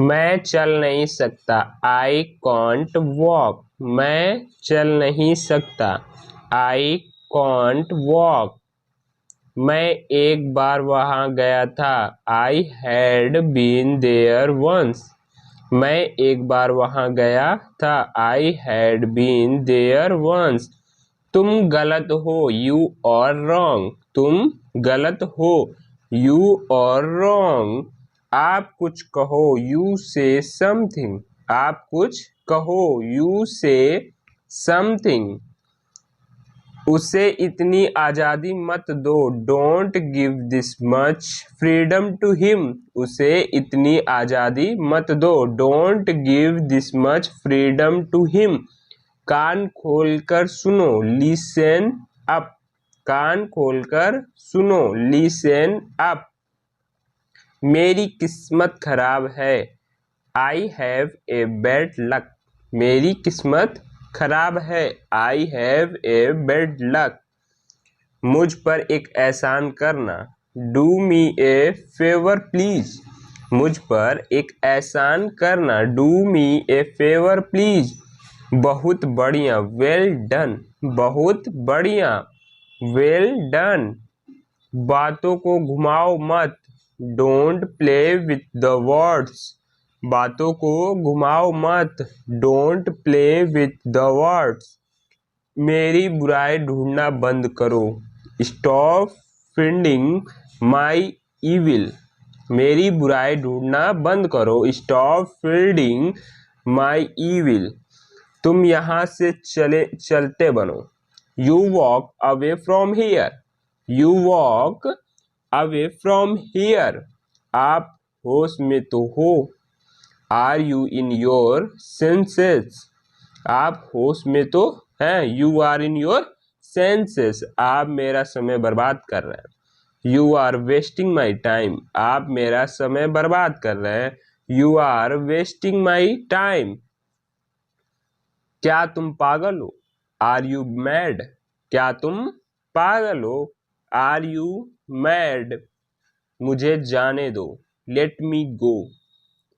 मैं चल नहीं सकता। I can't walk. मैं चल नहीं सकता। I can't walk. मैं एक बार वहां गया था। I had been there once. मैं एक बार वहां गया था। I had been there once. तुम गलत हो। You are wrong. तुम गलत हो। You are wrong. आप कुछ कहो। यू से समथिंग। आप कुछ कहो। यू से समथिंग। उसे इतनी आजादी मत दो। Don't give this much freedom to him. उसे इतनी आजादी मत दो। Don't give this much freedom to him. कान खोलकर सुनो। Listen up. कान खोलकर सुनो। Listen up. मेरी किस्मत खराब है। I have a bad luck. मेरी किस्मत खराब है। I have a bad luck. मुझ पर एक एहसान करना। Do me a favour please. मुझ पर एक एहसान करना। Do me a favour please. बहुत बढ़िया। Well done. बहुत बढ़िया। Well done. बातों को घुमाओ मत। Don't play with the words. बातों को घुमाओ मत। Don't play with the words. मेरी बुराई ढूंढना बंद करो। Stop finding my evil. मेरी बुराई ढूंढना बंद करो। Stop fielding my evil. तुम यहाँ से चलते बनो। You walk away from here. You walk away from here. आप होश में तो हो। Are you in your senses. आप होश में तो हैं। You are in your senses. आप मेरा समय बर्बाद कर रहे हैं। You are wasting my time. आप मेरा समय बर्बाद कर रहे हैं। You are wasting my time. क्या तुम पागल हो। Are you mad. क्या तुम पागल हो। Are you mad. मुझे जाने दो। Let me go.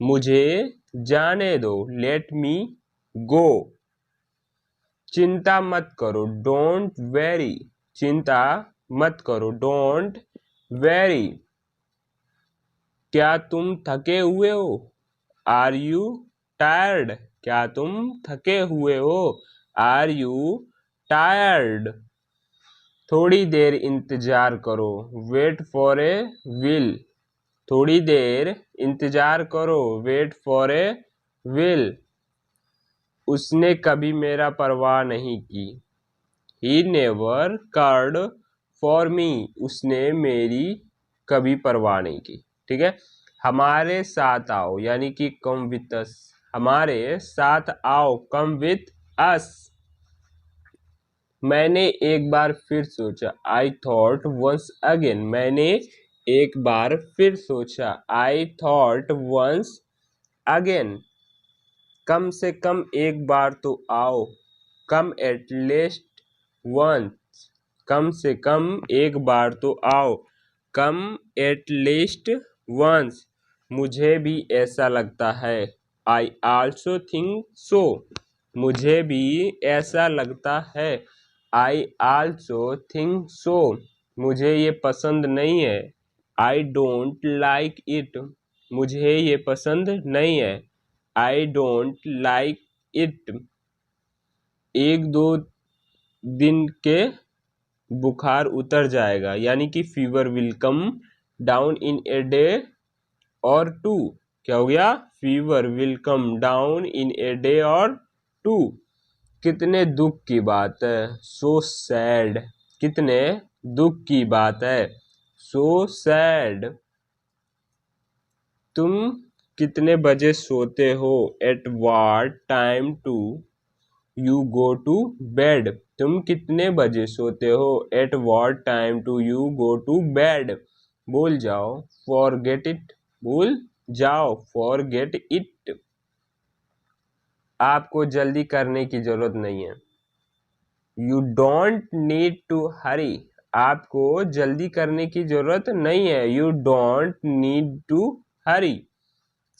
मुझे जाने दो। Let me go. चिंता मत करो। Don't worry. चिंता मत करो। Don't very. क्या तुम थके हुए हो। Are you tired. क्या तुम थके हुए हो। Are you tired. थोड़ी देर इंतजार करो। Wait for a while. थोड़ी देर इंतजार करो। Wait for a while. उसने कभी मेरा परवाह नहीं की। He never cared for me. उसने मेरी कभी परवाह नहीं की। ठीक है। हमारे साथ आओ यानी कि come with us। हमारे साथ आओ come with us। मैंने एक बार फिर सोचा। I thought once again। मैंने एक बार फिर सोचा। I thought once again। कम से कम एक बार तो आओ। Come at least once। कम से कम एक बार तो आओ। Come at least once। मुझे भी ऐसा लगता है। I also think so। मुझे भी ऐसा लगता है। I also think so। मुझे ये पसंद नहीं है। I don't like it। मुझे ये पसंद नहीं है। I don't like it। एक दो दिन के बुखार उतर जाएगा यानी कि fever will come down in a day or two. क्या हो गया। Fever will come down in a day or two. कितने दुख की बात है। So sad. कितने दुख की बात है। So sad. तुम कितने बजे सोते हो। At what time do you go to bed. तुम कितने बजे सोते हो। At what time do you go to bed. भूल जाओ। Forget it. भूल जाओ। Forget it. आपको जल्दी करने की जरूरत नहीं है। यू डोंट नीड टू हरी। आपको जल्दी करने की जरूरत नहीं है। यू डोंट नीड टू हरी।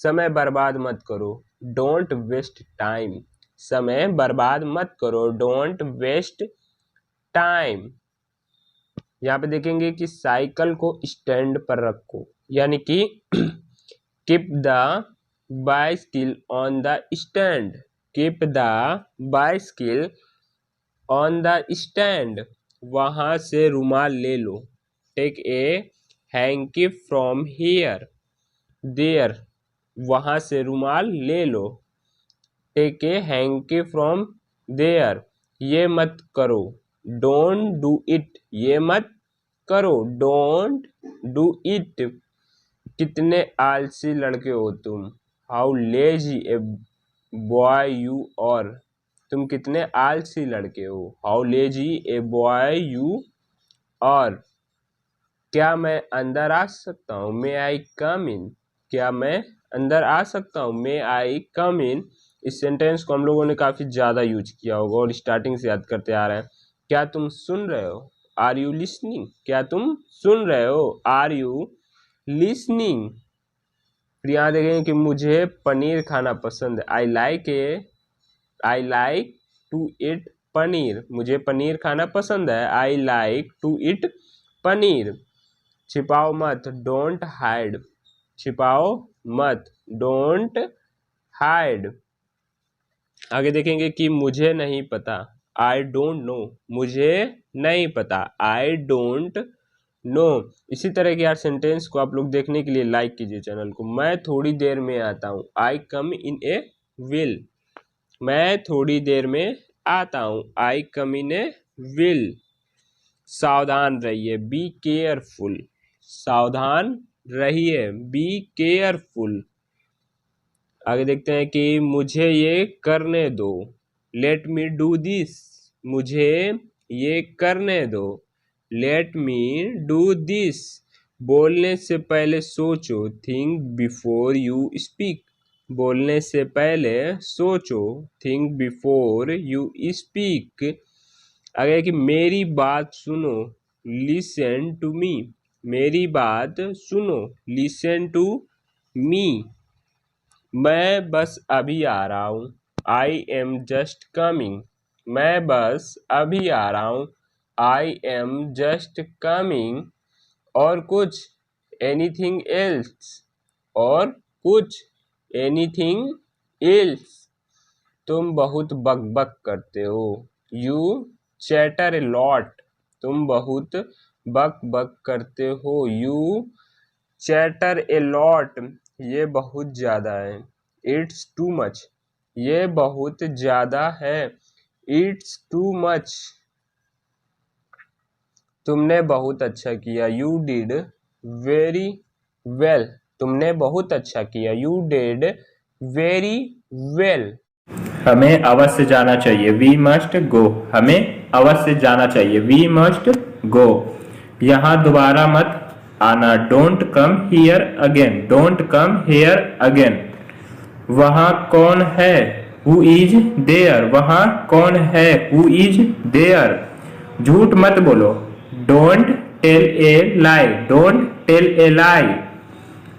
समय बर्बाद मत करो, डोंट वेस्ट टाइम। समय बर्बाद मत करो, डोंट वेस्ट टाइम। यहाँ पे देखेंगे कि साइकिल को स्टैंड पर रखो, यानी कि keep the bicycle on the stand, keep the bicycle on the stand. वहां से रुमाल ले लो, take a hanky from here there. वहां से रुमाल ले लो, take a hanky from there. ये मत करो, डोंट डू इट। ये मत करो, डोंट डू इट। कितने आलसी लड़के हो तुम, how lazy a boy you are. तुम कितने आलसी लड़के हो, how lazy a boy you are. क्या मैं अंदर आ सकता हूँ, मे आई कम इन। क्या मैं अंदर आ सकता हूँ, मे आई कम इन। इस सेंटेंस को हम लोगों ने काफ़ी ज़्यादा यूज किया होगा और स्टार्टिंग से याद करते आ रहे हैं। क्या तुम सुन रहे हो, आर यू लिसनिंग। क्या तुम सुन रहे हो, आर यू लिसनिंग। फिर यहाँ देखेंगे कि मुझे पनीर खाना पसंद है, I like to eat paneer. मुझे पनीर खाना पसंद है, I like to eat paneer. छिपाओ मत, डोंट हाइड। छिपाओ मत, डोंट हाइड। आगे देखेंगे कि मुझे नहीं पता, आई डोंट नो। मुझे नहीं पता, आई डोंट नो। इसी तरह के यार सेंटेंस को आप लोग देखने के लिए लाइक कीजिए चैनल को। मैं थोड़ी देर में आता हूँ, आई कम इन ए विल। मैं थोड़ी देर में आता हूँ, आई कम इन ए विल। सावधान रहिए, बी केयरफुल। सावधान रहिए, बी केयरफुल। आगे देखते हैं कि मुझे ये करने दो, लेट मी डू दिस। मुझे ये करने दो, लेट मी डू दिस। बोलने से पहले सोचो, थिंक बिफोर यू स्पीक। बोलने से पहले सोचो, थिंक बिफोर यू स्पीक। आगे कि मेरी बात सुनो, लिसन टू मी। मेरी बात सुनो, लिसन टू मी। मैं बस अभी आ रहा हूँ, आई एम जस्ट कमिंग। मैं बस अभी आ रहा हूँ, आई एम जस्ट कमिंग। और कुछ, एनीथिंग एल्स। और कुछ, एनीथिंग एल्स। तुम बहुत बकबक करते हो, यू चैटर ए लॉट। तुम बहुत बक बक करते हो, यू चैटर ए लॉट। ये बहुत ज़्यादा है, इट्स टू मच। ये बहुत ज़्यादा है, इट्स टू मच। तुमने बहुत अच्छा किया, यू डिड वेरी वेल। तुमने बहुत अच्छा किया, यू डिड वेरी वेल। हमें अवश्य जाना चाहिए, वी मस्ट गो। हमें अवश्य जाना चाहिए, वी मस्ट गो। यहाँ दोबारा मत आना, don't come here again. Don't come here again. वहाँ कौन है, हु इज देयर। वहाँ कौन है, हु इज देयर। झूठ मत बोलो, don't tell a lie. Don't tell a lie.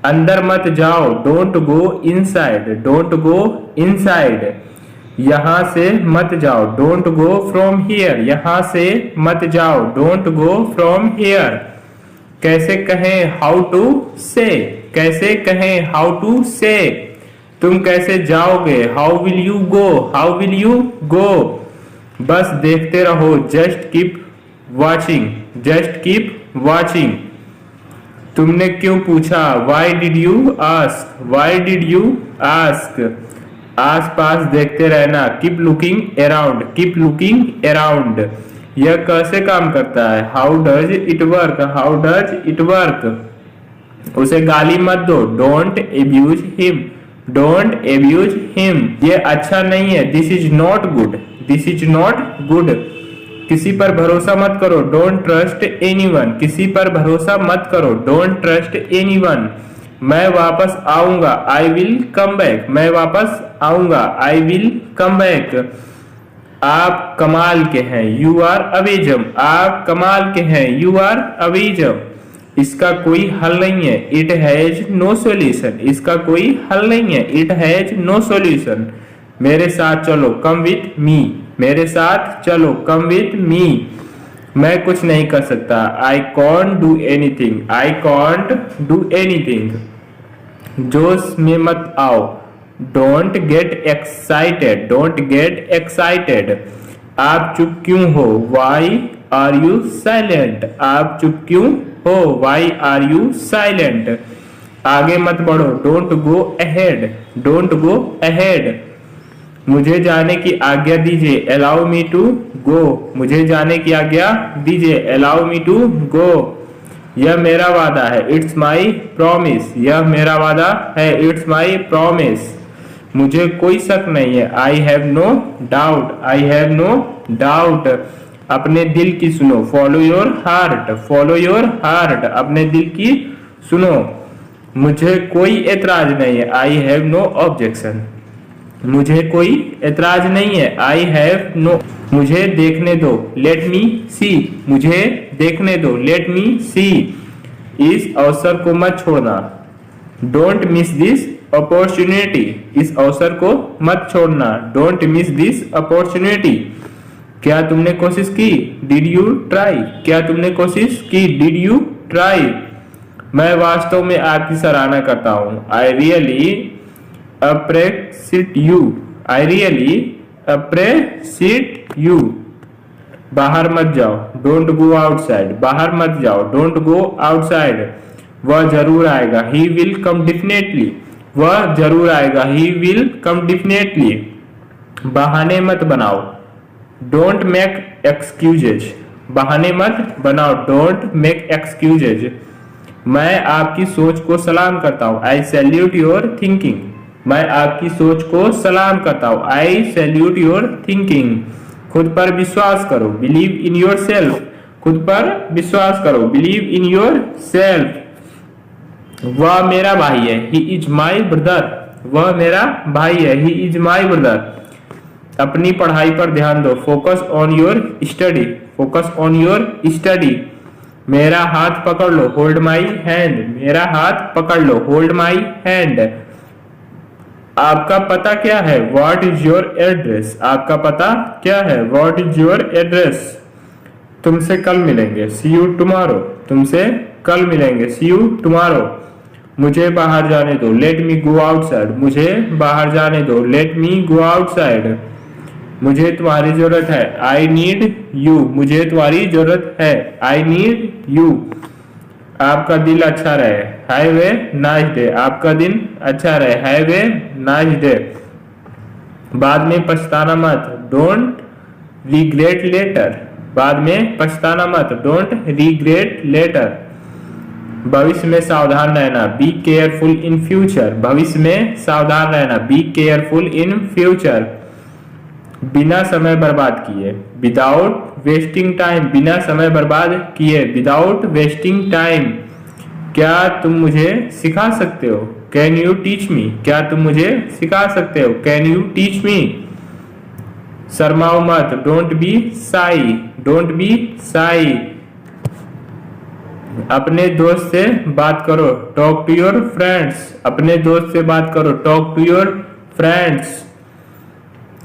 अंदर मत जाओ, don't go inside. Don't go inside. यहाँ से मत जाओ, डोंट गो फ्रॉम हियर। यहाँ से मत जाओ, डोंट गो फ्रॉम हियर। कैसे कहें, हाउ टू से। कैसे कहें, हाउ टू से। तुम कैसे जाओगे, how will you go. How will you go. बस देखते रहो, just keep watching. Just keep watching. तुमने क्यों पूछा, why did you ask. Why did you ask. आस पास देखते रहना, keep looking around. Keep looking around. यह कैसे काम करता है, how does it work. How does it work. उसे गाली मत दो, don't abuse him. Don't abuse him. ये अच्छा नहीं है, this is not good. This is not good. किसी पर भरोसा मत करो, डोंट ट्रस्ट एनीवन। किसी पर भरोसा मत करो, डोंट ट्रस्ट एनीवन। मैं वापस आऊंगा, आई विल कम बैक। मैं वापस आऊंगा, आई विल कम बैक। आप कमाल के हैं, यू आर अमेजिंग। आप कमाल के हैं, यू आर अमेजिंग। इसका कोई हल नहीं है, इट हैज नो सॉल्यूशन, इसका कोई हल नहीं है, इट हैज नो सॉल्यूशन। मेरे साथ चलो, कम विथ मी, मेरे साथ चलो, कम विथ मी। मैं कुछ नहीं कर सकता, I can't do anything, I can't do anything. जोश में मत आओ, don't get excited, don't get excited. आप चुप क्यों हो, वाई आर यू साइलेंट, आप चुप क्यों हो, वाई आर यू साइलेंट। आगे मत बढ़ो, don't go ahead, don't go ahead. मुझे जाने की आज्ञा दीजिए, अलाउ मी टू गो, मुझे जाने की आज्ञा दीजिए, अलाउ मी टू गो। यह मेरा वादा है, इट्स माई प्रॉमिस, यह मेरा वादा है, इट्स माई प्रॉमिस। मुझे कोई शक नहीं है, I have no doubt, I have no doubt. अपने दिल की सुनो, follow your heart, follow your heart, अपने दिल की सुनो। मुझे कोई एतराज नहीं है, आई हैव नो ऑब्जेक्शन, मुझे कोई एतराज नहीं है, आई हैव नो। मुझे देखने दो, लेट मी सी, मुझे देखने दो, लेट मी सी। इस अवसर को मत छोड़ना, डोंट मिस दिस अपॉर्चुनिटी, इस अवसर को मत छोड़ना, डोंट मिस दिस अपॉर्चुनिटी। क्या तुमने कोशिश की, डिड यू ट्राई, क्या तुमने कोशिश की, डिड यू ट्राई। मैं वास्तव में आपकी सराहना करता हूँ, I really appreciate you, I really appreciate you. बाहर मत जाओ, डोंट गो आउटसाइड, बाहर मत जाओ, डोंट गो आउटसाइड। वह जरूर आएगा, ही विल कम डेफिनेटली, वह जरूर आएगा, ही विल कम डेफिनेटली। बहाने मत बनाओ, डोंट मेक एक्सक्यूजेज, बहाने मत बनाओ, डोंट मेक एक्सक्यूजेज। मैं आपकी सोच को सलाम करता हूँ, आई सैल्यूट योर थिंकिंग, मैं आपकी सोच को सलाम करता हूँ, आई सैल्यूट योर थिंकिंग। खुद पर विश्वास करो, बिलीव इन योर सेल्फ, खुद पर विश्वास करो, बिलीव इन योर सेल्फ। वह मेरा भाई है, ही इज माई ब्रदर, वह मेरा भाई है, ही इज माई ब्रदर। अपनी पढ़ाई पर ध्यान दो, focus on your study, focus on your study. मेरा हाथ पकड़ लो, होल्ड माई हैंड, मेरा हाथ पकड़ लो, होल्ड माई हैंड। आपका पता क्या है, व्हाट इज योर एड्रेस, आपका पता क्या है, व्हाट इज योर एड्रेस। तुमसे कल मिलेंगे, सी यू टुमारो, तुमसे कल मिलेंगे, सी यू टुमारो। मुझे बाहर जाने दो, लेट मी गो आउटसाइड, मुझे बाहर जाने दो, लेट मी गो आउटसाइड। मुझे तुम्हारी जरूरत है, आई नीड यू, मुझे तुम्हारी जरूरत है, आई नीड यू। आपका दिल अच्छा रहे, हैव ए नाइस डे, आपका दिन अच्छा रहे, हैव ए नाइस डे। बाद में पछताना मत, डोंट रिग्रेट लेटर, बाद में पछताना मत, डोंट रिग्रेट लेटर। भविष्य में सावधान रहना, बी केयरफुल इन फ्यूचर, भविष्य में सावधान रहना, बी केयरफुल इन फ्यूचर। बिना समय बर्बाद किए, विदाउट वेस्टिंग टाइम, बिना समय बर्बाद किए, विदाउट वेस्टिंग टाइम। क्या तुम मुझे सिखा सकते हो, कैन यू टीच मी, क्या तुम मुझे सिखा सकते हो, कैन यू टीच मी। शर्माओ मत, don't be Sai, don't be Sai. अपने दोस्त से बात करो, टॉक टू योर फ्रेंड्स, अपने दोस्त से बात करो, टॉक टू योर फ्रेंड्स।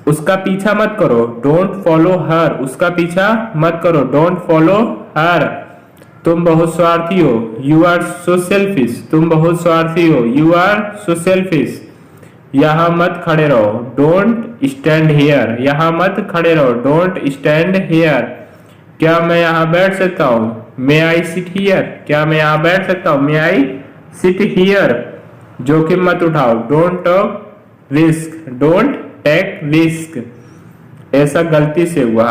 उसका पीछा मत करो, डोंट फॉलो हर, उसका पीछा मत करो, डोंट फॉलो हर। तुम बहुत स्वार्थी हो, यू आर सो सेल्फिश, तुम बहुत स्वार्थी हो, यू आर सो सेल्फिश। यहाँ मत खड़े रहो, डोंट स्टैंड हियर, यहाँ मत खड़े रहो, डोंट स्टैंड हियर। क्या मैं यहाँ बैठ सकता हूँ, मे आई सिट हियर, क्या मैं यहाँ बैठ सकता हूँ, मे आई सिट हियर। जोखिम मत उठाओ, don't take risk, don't take risk. ऐसा गलती से हुआ,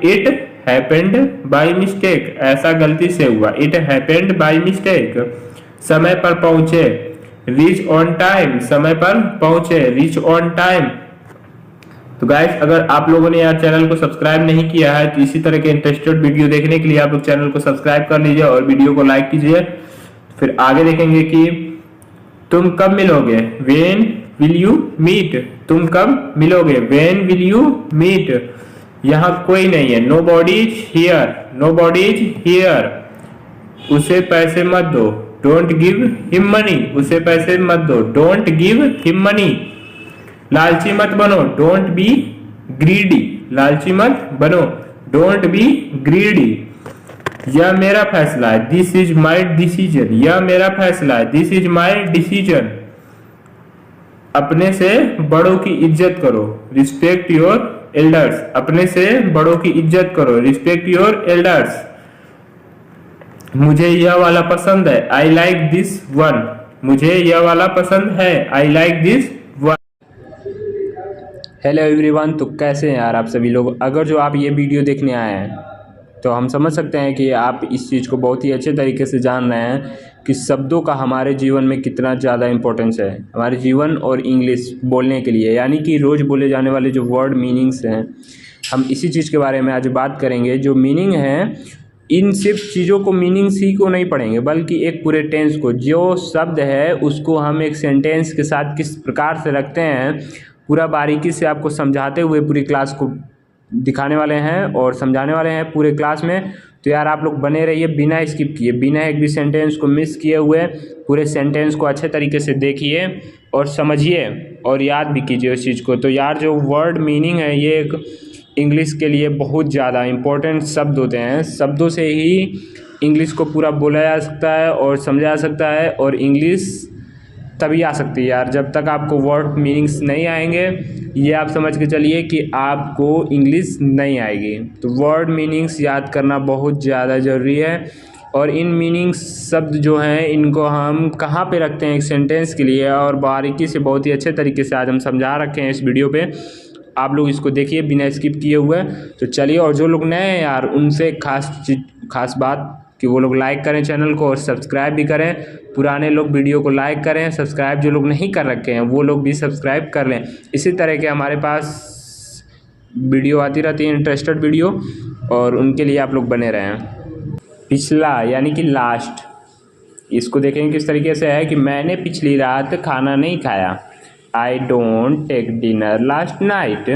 इट हैपेंड बाय मिस्टेक, ऐसा गलती से हुआ, इट हैपेंड बाय मिस्टेक। समय पर पहुंचे, रीच ऑन टाइम, समय पर पहुंचे, रीच ऑन टाइम। तो गाइस, अगर आप लोगों ने यार चैनल को सब्सक्राइब नहीं किया है तो इसी तरह के इंटरेस्टेड वीडियो देखने के लिए आप लोग चैनल को सब्सक्राइब कर लीजिए और वीडियो को लाइक कीजिए। फिर आगे देखेंगे कि तुम कब मिलोगे, व्हेन विल यू मीट, तुम कब मिलोगे, व्हेन विल यू मीट। यहाँ कोई नहीं है, nobody is here, nobody is here. उसे पैसे मत दो, डोंट गिव हिम मनी, उसे पैसे मत दो, डोंट गिव हिम मनी। लालची मत बनो, डोंट बी ग्रीडी, लालची मत बनो, डोंट बी ग्रीडी। यह मेरा फैसला है, दिस इज माई डिसीजन, यह मेरा फैसला है, दिस इज माई डिसीजन। अपने से बड़ों की इज्जत करो, रिस्पेक्ट योर एल्डर्स, अपने से बड़ों की इज्जत करो, रिस्पेक्ट योर एल्डर्स। मुझे यह वाला पसंद है, आई लाइक दिस वन, मुझे यह वाला पसंद है, I like this one. Hello everyone, तो कैसे हैं यार आप सभी लोग। अगर जो आप ये वीडियो देखने आए हैं तो हम समझ सकते हैं कि आप इस चीज़ को बहुत ही अच्छे तरीके से जान रहे हैं कि शब्दों का हमारे जीवन में कितना ज़्यादा इम्पोर्टेंस है, हमारे जीवन और इंग्लिश बोलने के लिए, यानी कि रोज़ बोले जाने वाले जो वर्ड मीनिंग्स हैं, हम इसी चीज़ के बारे में आज बात करेंगे। जो मीनिंग है, इन सिर्फ चीज़ों को मीनिंग्स ही को नहीं पढ़ेंगे बल्कि एक पूरे टेंस को, जो शब्द है उसको हम एक सेंटेंस के साथ किस प्रकार से रखते हैं, पूरा बारीकी से आपको समझाते हुए पूरी क्लास को दिखाने वाले हैं और समझाने वाले हैं पूरे क्लास में। तो यार आप लोग बने रहिए बिना स्किप किए, बिना एक भी सेंटेंस को मिस किए हुए पूरे सेंटेंस को अच्छे तरीके से देखिए और समझिए और याद भी कीजिए उस चीज़ को। तो यार जो वर्ड मीनिंग है ये एक इंग्लिश के लिए बहुत ज़्यादा इम्पोर्टेंट शब्द होते हैं। शब्दों से ही इंग्लिश को पूरा बोला जा सकता है और समझा जा सकता है, और इंग्लिश तभी आ सकती है यार जब तक आपको वर्ड मीनिंग्स नहीं आएंगे। ये आप समझ के चलिए कि आपको इंग्लिश नहीं आएगी। तो वर्ड मीनिंग्स याद करना बहुत ज़्यादा ज़रूरी है, और इन मीनिंग्स शब्द जो हैं इनको हम कहाँ पे रखते हैं एक सेंटेंस के लिए, और बारीकी से बहुत ही अच्छे तरीके से आज हम समझा रखे हैं इस वीडियो पे। आप लोग इसको देखिए बिना स्किप किए हुए। तो चलिए, और जो लोग नए हैं यार उनसे खास बात कि वो लोग लाइक करें चैनल को और सब्सक्राइब भी करें। पुराने लोग वीडियो को लाइक करें, सब्सक्राइब जो लोग नहीं कर रखे हैं वो लोग भी सब्सक्राइब कर लें। इसी तरह के हमारे पास वीडियो आती रहती है, इंटरेस्टेड वीडियो, और उनके लिए आप लोग बने रहें। पिछला यानी कि लास्ट, इसको देखेंगे किस तरीके से है कि मैंने पिछली रात खाना नहीं खाया, I don't take dinner last night.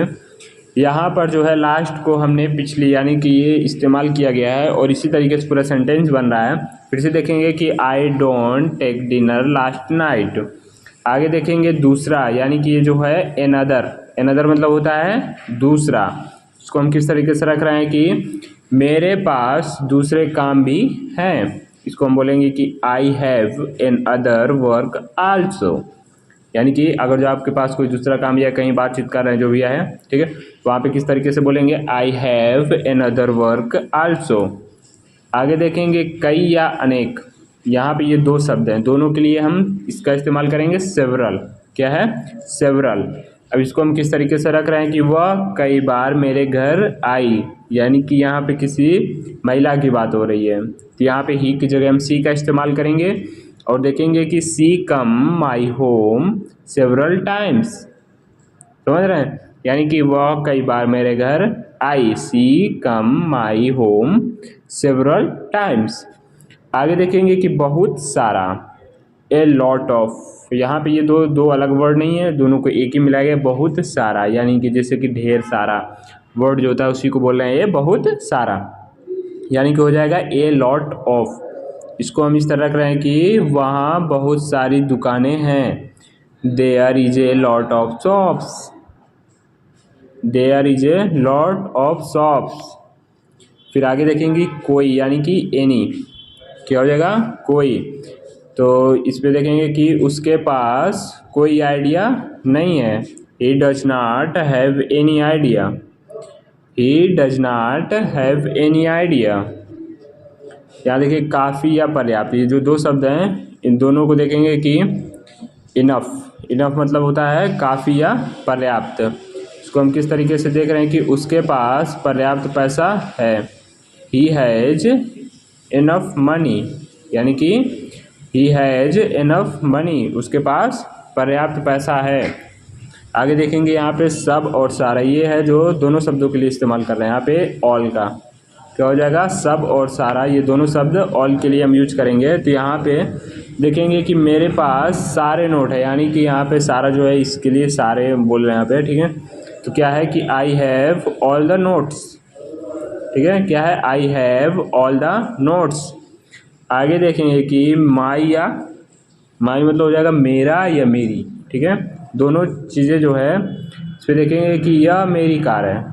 यहाँ पर जो है लास्ट को हमने पिछली यानी कि ये इस्तेमाल किया गया है, और इसी तरीके से पूरा सेंटेंस बन रहा है। फिर से देखेंगे कि I don't take dinner last night. आगे देखेंगे दूसरा, यानी कि ये जो है एनदर मतलब होता है दूसरा। इसको हम किस तरीके से रख रहे हैं कि मेरे पास दूसरे काम भी हैं। इसको हम बोलेंगे कि I have an other work also, यानी कि अगर जो आपके पास कोई दूसरा काम या कहीं बातचीत कर रहे हैं जो भी है, ठीक है, तो वहाँ पे किस तरीके से बोलेंगे I have an other work also. आगे देखेंगे कई या अनेक, यहाँ पे ये दो शब्द हैं, दोनों के लिए हम इसका इस्तेमाल करेंगे सेवरल। क्या है? सेवरल। अब इसको हम किस तरीके से रख रहे हैं कि वह कई बार मेरे घर आई, यानी कि यहाँ पे किसी महिला की बात हो रही है, तो यहाँ पे ही की जगह हम सी का इस्तेमाल करेंगे। और देखेंगे कि सी कम माई होम सेवरल टाइम्स, समझ रहे हैं, यानी कि वह कई बार मेरे घर आई, सी कम माई होम सेवरल टाइम्स। आगे देखेंगे कि बहुत सारा, ए लॉट ऑफ, यहाँ पे ये दो अलग वर्ड नहीं है, दोनों को एक ही मिलाया गया, बहुत सारा, यानी कि जैसे कि ढेर सारा वर्ड जो होता है उसी को बोल रहे हैं ये बहुत सारा, यानी कि हो जाएगा ए लॉट ऑफ। इसको हम इस तरह रख रहे हैं कि वहाँ बहुत सारी दुकानें हैं, there is a lot of shops, there is a lot of shops. फिर आगे देखेंगे कोई, यानी कि एनी, क्या हो जाएगा? कोई। तो इस पे देखेंगे कि उसके पास कोई आइडिया नहीं है, he does not have any idea, he does not have any idea. यहाँ देखिए काफ़ी या पर्याप्त, ये जो दो शब्द हैं इन दोनों को देखेंगे कि इनफ मतलब होता है काफ़ी या पर्याप्त। इसको हम किस तरीके से देख रहे हैं कि उसके पास पर्याप्त पैसा है, ही हैज़ इनफ मनी, यानी कि ही हैज़ इनफ मनी, उसके पास पर्याप्त पैसा है। आगे देखेंगे यहाँ पे सब और सारा, ये है जो दोनों शब्दों के लिए इस्तेमाल कर रहे हैं। यहाँ पे ऑल का क्या हो जाएगा? सब और सारा, ये दोनों शब्द ऑल के लिए हम यूज करेंगे। तो यहाँ पे देखेंगे कि मेरे पास सारे नोट है, यानी कि यहाँ पे सारा जो है इसके लिए सारे बोल रहे हैं यहाँ पे, ठीक है। तो क्या है कि I have all the notes, ठीक है, क्या है? I have all the notes. आगे देखेंगे कि माई मतलब हो जाएगा मेरा या मेरी, ठीक है। दोनों चीज़ें जो है इस पर देखेंगे कि यह मेरी कार है,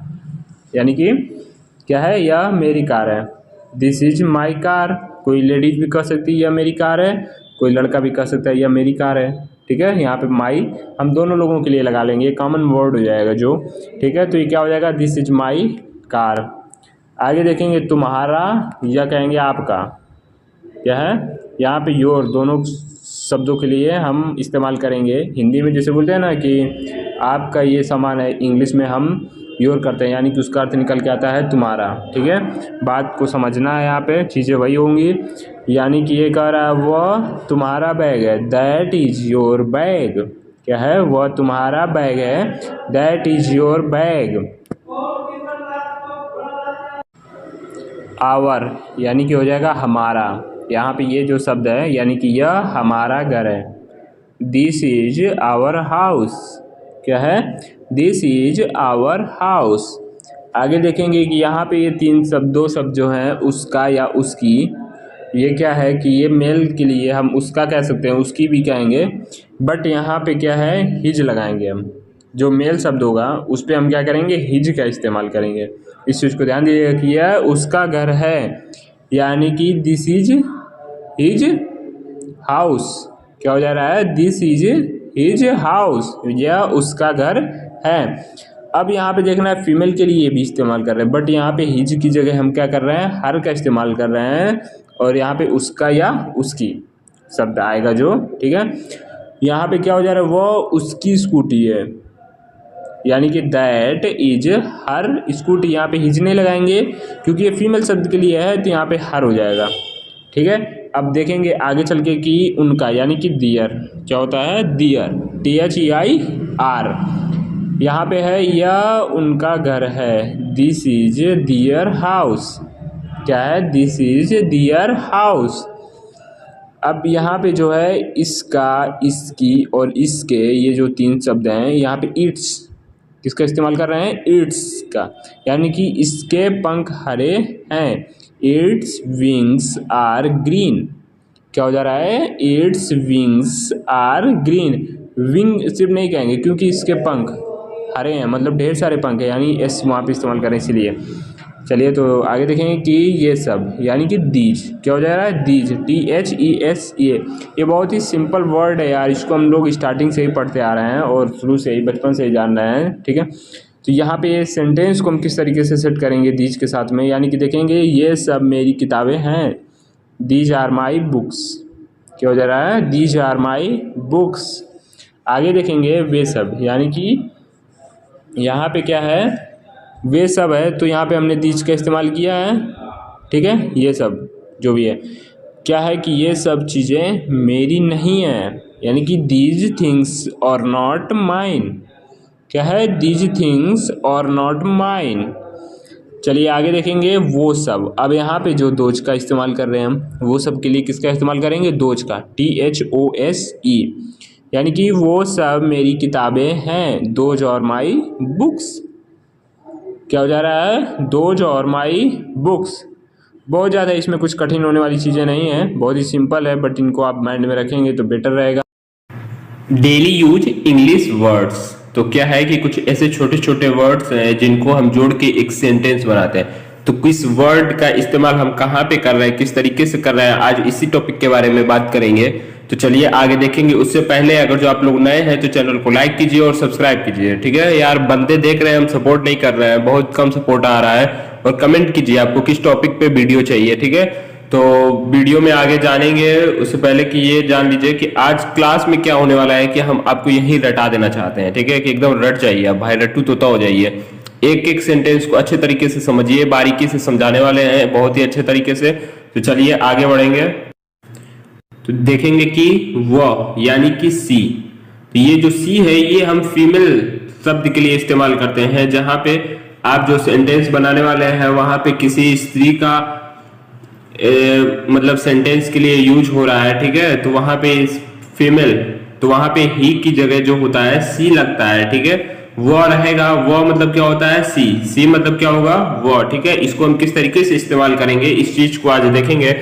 यानी कि क्या है, यह मेरी कार है। दिस इज माई कार, कोई लेडीज भी कह सकती है यह मेरी कार है, कोई लड़का भी कह सकता है यह मेरी कार है, ठीक है। यहाँ पे माई हम दोनों लोगों के लिए लगा लेंगे, कॉमन वर्ड हो जाएगा जो, ठीक है। तो ये क्या हो जाएगा, दिस इज माई कार। आगे देखेंगे तुम्हारा या कहेंगे आपका, क्या है, यहाँ पे योर दोनों शब्दों के लिए हम इस्तेमाल करेंगे। हिंदी में जैसे बोलते हैं ना कि आपका ये सामान है, इंग्लिश में हम योर करते हैं, यानी कि उसका अर्थ निकल के आता है तुम्हारा, ठीक है। बात को समझना है, यहाँ पे चीज़ें वही होंगी। यानी कि ये कह रहा है वह तुम्हारा बैग है, दैट इज योर बैग, क्या है, वह तुम्हारा बैग है, दैट इज योर बैग। आवर यानी कि हो जाएगा हमारा, यहाँ पे ये जो शब्द है यानी कि यह हमारा घर है। दिस इज आवर हाउस, क्या है, दिस इज आवर हाउस। आगे देखेंगे कि यहाँ पे ये दो शब्द जो हैं, उसका या उसकी, ये क्या है कि ये मेल के लिए हम उसका कह सकते हैं, उसकी भी कहेंगे, बट यहाँ पे क्या है, हिज लगाएंगे हम। जो मेल शब्द होगा उस पर हम क्या करेंगे, हिज का इस्तेमाल करेंगे। इस चीज़ को ध्यान दीजिएगा कि यह उसका घर है, यानी कि दिस इज हिज हाउस। क्या हो जा रहा है, दिस इज हिज हाउस, यह उसका घर है। अब यहाँ पे देखना है फीमेल के लिए भी इस्तेमाल कर रहे हैं, बट यहाँ पे हिज की जगह हम क्या कर रहे हैं, हर का इस्तेमाल कर रहे हैं, और यहाँ पे उसका या उसकी शब्द आएगा जो, ठीक है। यहाँ पे क्या हो जा रहा है, वो उसकी स्कूटी है, यानी कि दैट इज हर स्कूटी। यहाँ पे हिज नहीं लगाएंगे क्योंकि ये फीमेल शब्द के लिए है, तो यहाँ पे हर हो जाएगा, ठीक है। अब देखेंगे आगे चल के कि उनका, यानी कि दियर, क्या होता है, दियर, THEIR। यहाँ पे है यह उनका घर है, दिस इज दियर हाउस, क्या है, दिस इज दियर हाउस। अब यहाँ पे जो है इसका, इसकी और इसके, ये जो तीन शब्द हैं, यहाँ पे इट्स किसका इस्तेमाल कर रहे हैं, इट्स का, यानी कि इसके पंख हरे हैं, इट्स विंग्स आर ग्रीन। क्या हो जा रहा है, it's wings are green. Wing सिर्फ नहीं कहेंगे क्योंकि इसके पंख हरे हैं, मतलब ढेर सारे पंख हैं, यानी एस वहाँ पे इस्तेमाल करें इसीलिए। चलिए तो आगे देखेंगे कि ये सब, यानी कि दीज, क्या हो जा रहा है, दीज, THESA। ये बहुत ही सिंपल वर्ड है यार, इसको हम लोग स्टार्टिंग से ही पढ़ते आ रहे हैं और शुरू से ही, बचपन से ही जान रहे हैं, ठीक है। तो यहाँ पे ये सेंटेंस को हम किस तरीके से सेट करेंगे दीज के साथ में, यानी कि देखेंगे ये सब मेरी किताबें हैं, दीज आर माई बुक्स। क्या हो जा रहा है, दीज आर माई बुक्स। आगे देखेंगे वे सब, यानी कि यहाँ पे क्या है, वे सब है, तो यहाँ पे हमने दीज का इस्तेमाल किया है, ठीक है। ये सब जो भी है, क्या है कि ये सब चीज़ें मेरी नहीं हैं, यानी कि दीज थिंग्स और नॉट माइन। क्या है, दीज थिंग्स और नॉट माइन। चलिए आगे देखेंगे वो सब। अब यहाँ पे जो दोज का इस्तेमाल कर रहे हैं हम, वो सब के लिए किसका इस्तेमाल करेंगे, दोज का, THOSE, यानी कि वो सब मेरी किताबें हैं, दोज और माई बुक्स। क्या हो जा रहा है, दोज और माई बुक्स। बहुत ज़्यादा इसमें कुछ कठिन होने वाली चीज़ें नहीं हैं, बहुत ही सिंपल है, बट इनको आप माइंड में रखेंगे तो बेटर रहेगा। डेली यूज इंग्लिश वर्ड्स, तो क्या है कि कुछ ऐसे छोटे छोटे वर्ड्स हैं जिनको हम जोड़ के एक सेंटेंस बनाते हैं। तो किस वर्ड का इस्तेमाल हम कहाँ पे कर रहे हैं, किस तरीके से कर रहे हैं, आज इसी टॉपिक के बारे में बात करेंगे। तो चलिए आगे देखेंगे। उससे पहले अगर जो आप लोग नए हैं तो चैनल को लाइक कीजिए और सब्सक्राइब कीजिए, ठीक है। यार बंदे देख रहे हैं, हम सपोर्ट नहीं कर रहे हैं, बहुत कम सपोर्ट आ रहा है। और कमेंट कीजिए आपको किस टॉपिक पे वीडियो चाहिए, ठीक है। तो वीडियो में आगे जानेंगे उससे पहले कि ये जान लीजिए कि आज क्लास में क्या होने वाला है कि हम आपको यही रटा देना चाहते हैं, ठीक है, कि एकदम रट जाइए, आप भाई रट्टू तोता हो जाइए। एक एक सेंटेंस को अच्छे तरीके से समझिए, बारीकी से समझाने वाले हैं बहुत ही अच्छे तरीके से। तो चलिए आगे बढ़ेंगे। तो देखेंगे कि वह यानी कि सी, तो ये जो सी है ये हम फीमेल शब्द के लिए इस्तेमाल करते हैं। जहां पे आप जो सेंटेंस बनाने वाले हैं वहां पे किसी स्त्री का मतलब सेंटेंस के लिए यूज हो रहा है, ठीक है। तो वहां पे फीमेल, तो वहां पे ही की जगह जो होता है सी लगता है, ठीक है। वह रहेगा, वह मतलब क्या होता है, सी, सी मतलब क्या होगा, वह, ठीक है। इसको हम किस तरीके से इस्तेमाल करेंगे इस चीज को आज देखेंगे।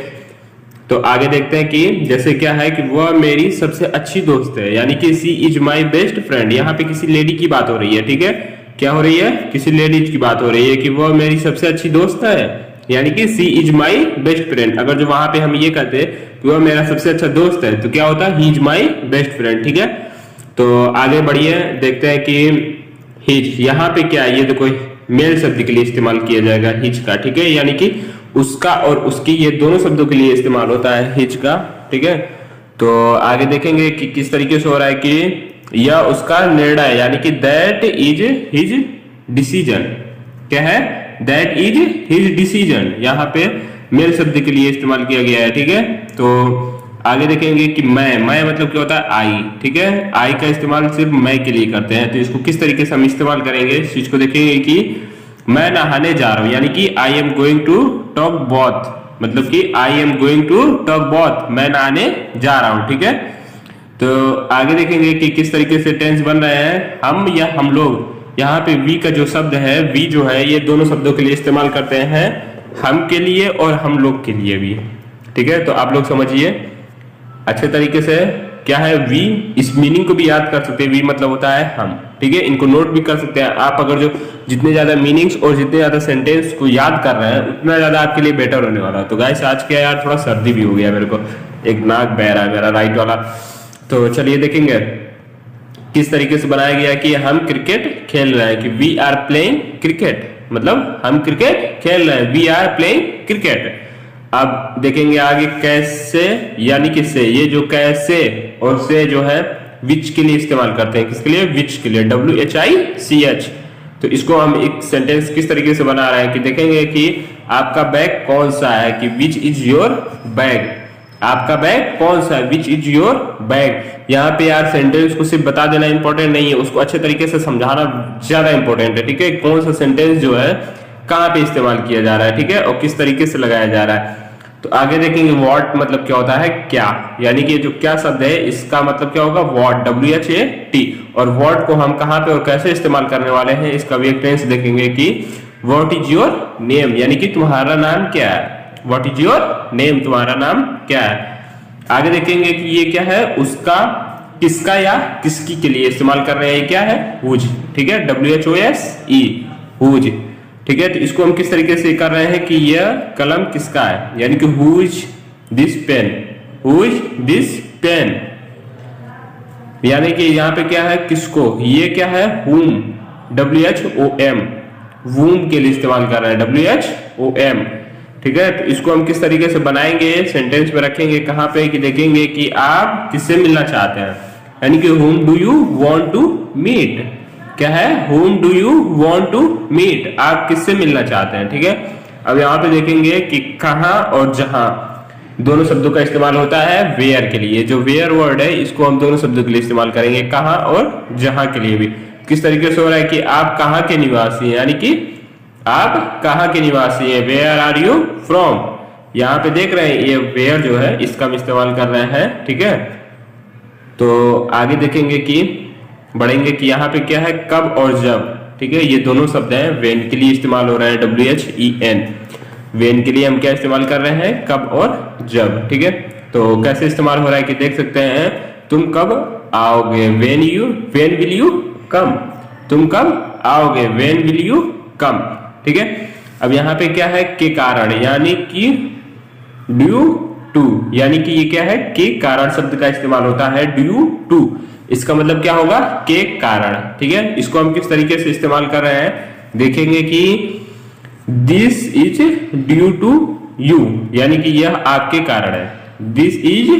तो आगे देखते हैं कि जैसे क्या है कि वह मेरी सबसे अच्छी दोस्त है, यानी कि सी इज माई बेस्ट फ्रेंड। यहाँ पे किसी लेडी की बात हो रही है, ठीक है, क्या हो रही है, किसी लेडीज की बात हो रही है कि वह मेरी सबसे अच्छी दोस्त है, यानी कि सी इज माई बेस्ट फ्रेंड। अगर जो वहां पे हम ये कहते कि वह मेरा सबसे अच्छा दोस्त है तो क्या होता है, he is my best friend, ठीक है। तो आगे बढ़िए, देखते हैं कि हिज, यहाँ पे क्या है, ये देखो मेल शब्द के लिए इस्तेमाल किया जाएगा हिज का, ठीक है, यानी कि उसका और उसकी, ये दोनों शब्दों के लिए इस्तेमाल होता है हिज का, ठीक है। तो आगे देखेंगे कि किस तरीके से हो रहा है कि यह उसका निर्णय, यानी कि दैट इज हिज डिसीजन। क्या है, दैट इज हिज डिसीजन, यहाँ पे मेल शब्द के लिए इस्तेमाल किया गया है, ठीक है। तो आगे देखेंगे कि मैं मतलब क्या होता है, आई, ठीक है, आई का इस्तेमाल सिर्फ मैं के लिए करते हैं। तो इसको किस तरीके से हम इस्तेमाल करेंगे, इस चीज को देखेंगे कि मैं नहाने जा रहा हूं, यानी कि I am going to talk both, मतलब कि I am going to talk both, मैं नहाने जा रहा हूं, ठीक है। तो आगे देखेंगे कि किस तरीके से टेंस बन रहे हैं, हम या हम लोग। यहाँ पे वी का जो शब्द है, वी जो है ये दोनों शब्दों के लिए इस्तेमाल करते हैं, हम के लिए और हम लोग के लिए भी, ठीक है। तो आप लोग समझिए अच्छे तरीके से क्या है वी, इस मीनिंग को भी याद कर सकते हैं, वी मतलब होता है हम, ठीक है। इनको नोट भी कर सकते हैं आप, अगर जो जितने ज्यादा मीनिंग्स और जितने ज्यादा सेंटेंस को याद कर रहे हैं उतना ज्यादा आपके लिए बेटर होने वाला है। तो गाइस आज क्या यार, थोड़ा सर्दी भी हो गया मेरे को, एक नाक बह रहा है मेरा राइट वाला। तो चलिए देखेंगे किस तरीके से बनाया गया कि हम क्रिकेट खेल रहे हैं, कि वी आर प्लेइंग क्रिकेट, मतलब हम क्रिकेट खेल रहे हैं, वी आर प्लेइंग क्रिकेट। अब देखेंगे आगे कैसे, यानी कि से, ये जो कैसे और से जो है विच के लिए इस्तेमाल करते हैं, किसके लिए, विच के लिए, WHICH। तो इसको हम एक सेंटेंस किस तरीके से बना रहे हैं कि देखेंगे कि आपका बैग कौन सा है, कि विच इज योर बैग, आपका बैग कौन सा है, विच इज योर बैग। यहाँ पे यार सेंटेंस को सिर्फ बता देना इंपॉर्टेंट नहीं है, उसको अच्छे तरीके से समझाना ज्यादा इंपॉर्टेंट है, ठीक है। कौन सा सेंटेंस जो है कहाँ पे इस्तेमाल किया जा रहा है, ठीक है, और किस तरीके से लगाया जा रहा है। तो आगे देखेंगे व्हाट मतलब क्या होता है, क्या, यानी कि जो क्या शब्द है इसका मतलब क्या होगा, व्हाट, WHAT। और व्हाट को हम कहाँ पे और कैसे इस्तेमाल करने वाले हैं, इसका भी एक टेंस देखेंगे कि व्हाट इज योर नेम, यानी कि तुम्हारा नाम क्या है, व्हाट इज योर नेम, तुम्हारा नाम क्या है। आगे देखेंगे कि ये क्या है, उसका, किसका या किसकी के लिए इस्तेमाल कर रहे हैं, ये क्या है, हुज, ठीक है, WHOSE, हुज, ठीक है। तो इसको हम किस तरीके से कर रहे हैं कि यह कलम किसका है, यानी कि whose this pen, whose this pen, यानी कि यहाँ पे क्या है, किसको, ये क्या है, whom, WHOM, whom के लिए इस्तेमाल कर रहे हैं, WHOM, ठीक है। तो इसको हम किस तरीके से बनाएंगे, सेंटेंस में रखेंगे कहाँ पे, कि देखेंगे कि आप किससे मिलना चाहते हैं, यानी कि whom do you want to meet, क्या है, whom do you want to meet, आप किससे मिलना चाहते हैं, ठीक है। अब यहाँ पे देखेंगे कि कहाँ और जहां दोनों शब्दों का इस्तेमाल होता है वेयर के लिए। जो वेयर वर्ड है इसको हम दोनों शब्दों के लिए इस्तेमाल करेंगे, कहाँ और जहां के लिए भी। किस तरीके से हो रहा है कि आप कहाँ के निवासी हैं, यानी कि आप कहाँ के निवासी हैं, वेयर आर यू फ्रॉम। यहाँ पे देख रहे हैं ये वेयर जो है इसका हम इस्तेमाल कर रहे हैं, ठीक है। तो आगे देखेंगे कि बढ़ेंगे कि यहाँ पे क्या है, कब और जब, ठीक है, ये दोनों शब्द हैं, वेन के लिए इस्तेमाल हो रहा है, WHEN, वेन के लिए हम क्या इस्तेमाल कर रहे हैं, कब और जब, ठीक है। तो कैसे इस्तेमाल हो रहा है कि देख सकते हैं, तुम कब आओगे, वेन विल यू कम, तुम कब आओगे, वेन विल यू कम, ठीक है। अब यहाँ पे क्या है, के कारण, यानी कि ड्यू टू, यानी कि ये क्या है, के कारण शब्द का इस्तेमाल होता है, ड्यू टू, इसका मतलब क्या होगा, के कारण, ठीक है। इसको हम किस तरीके से इस्तेमाल कर रहे हैं, देखेंगे कि this is due to you, यानी कि यह आपके कारण है, this is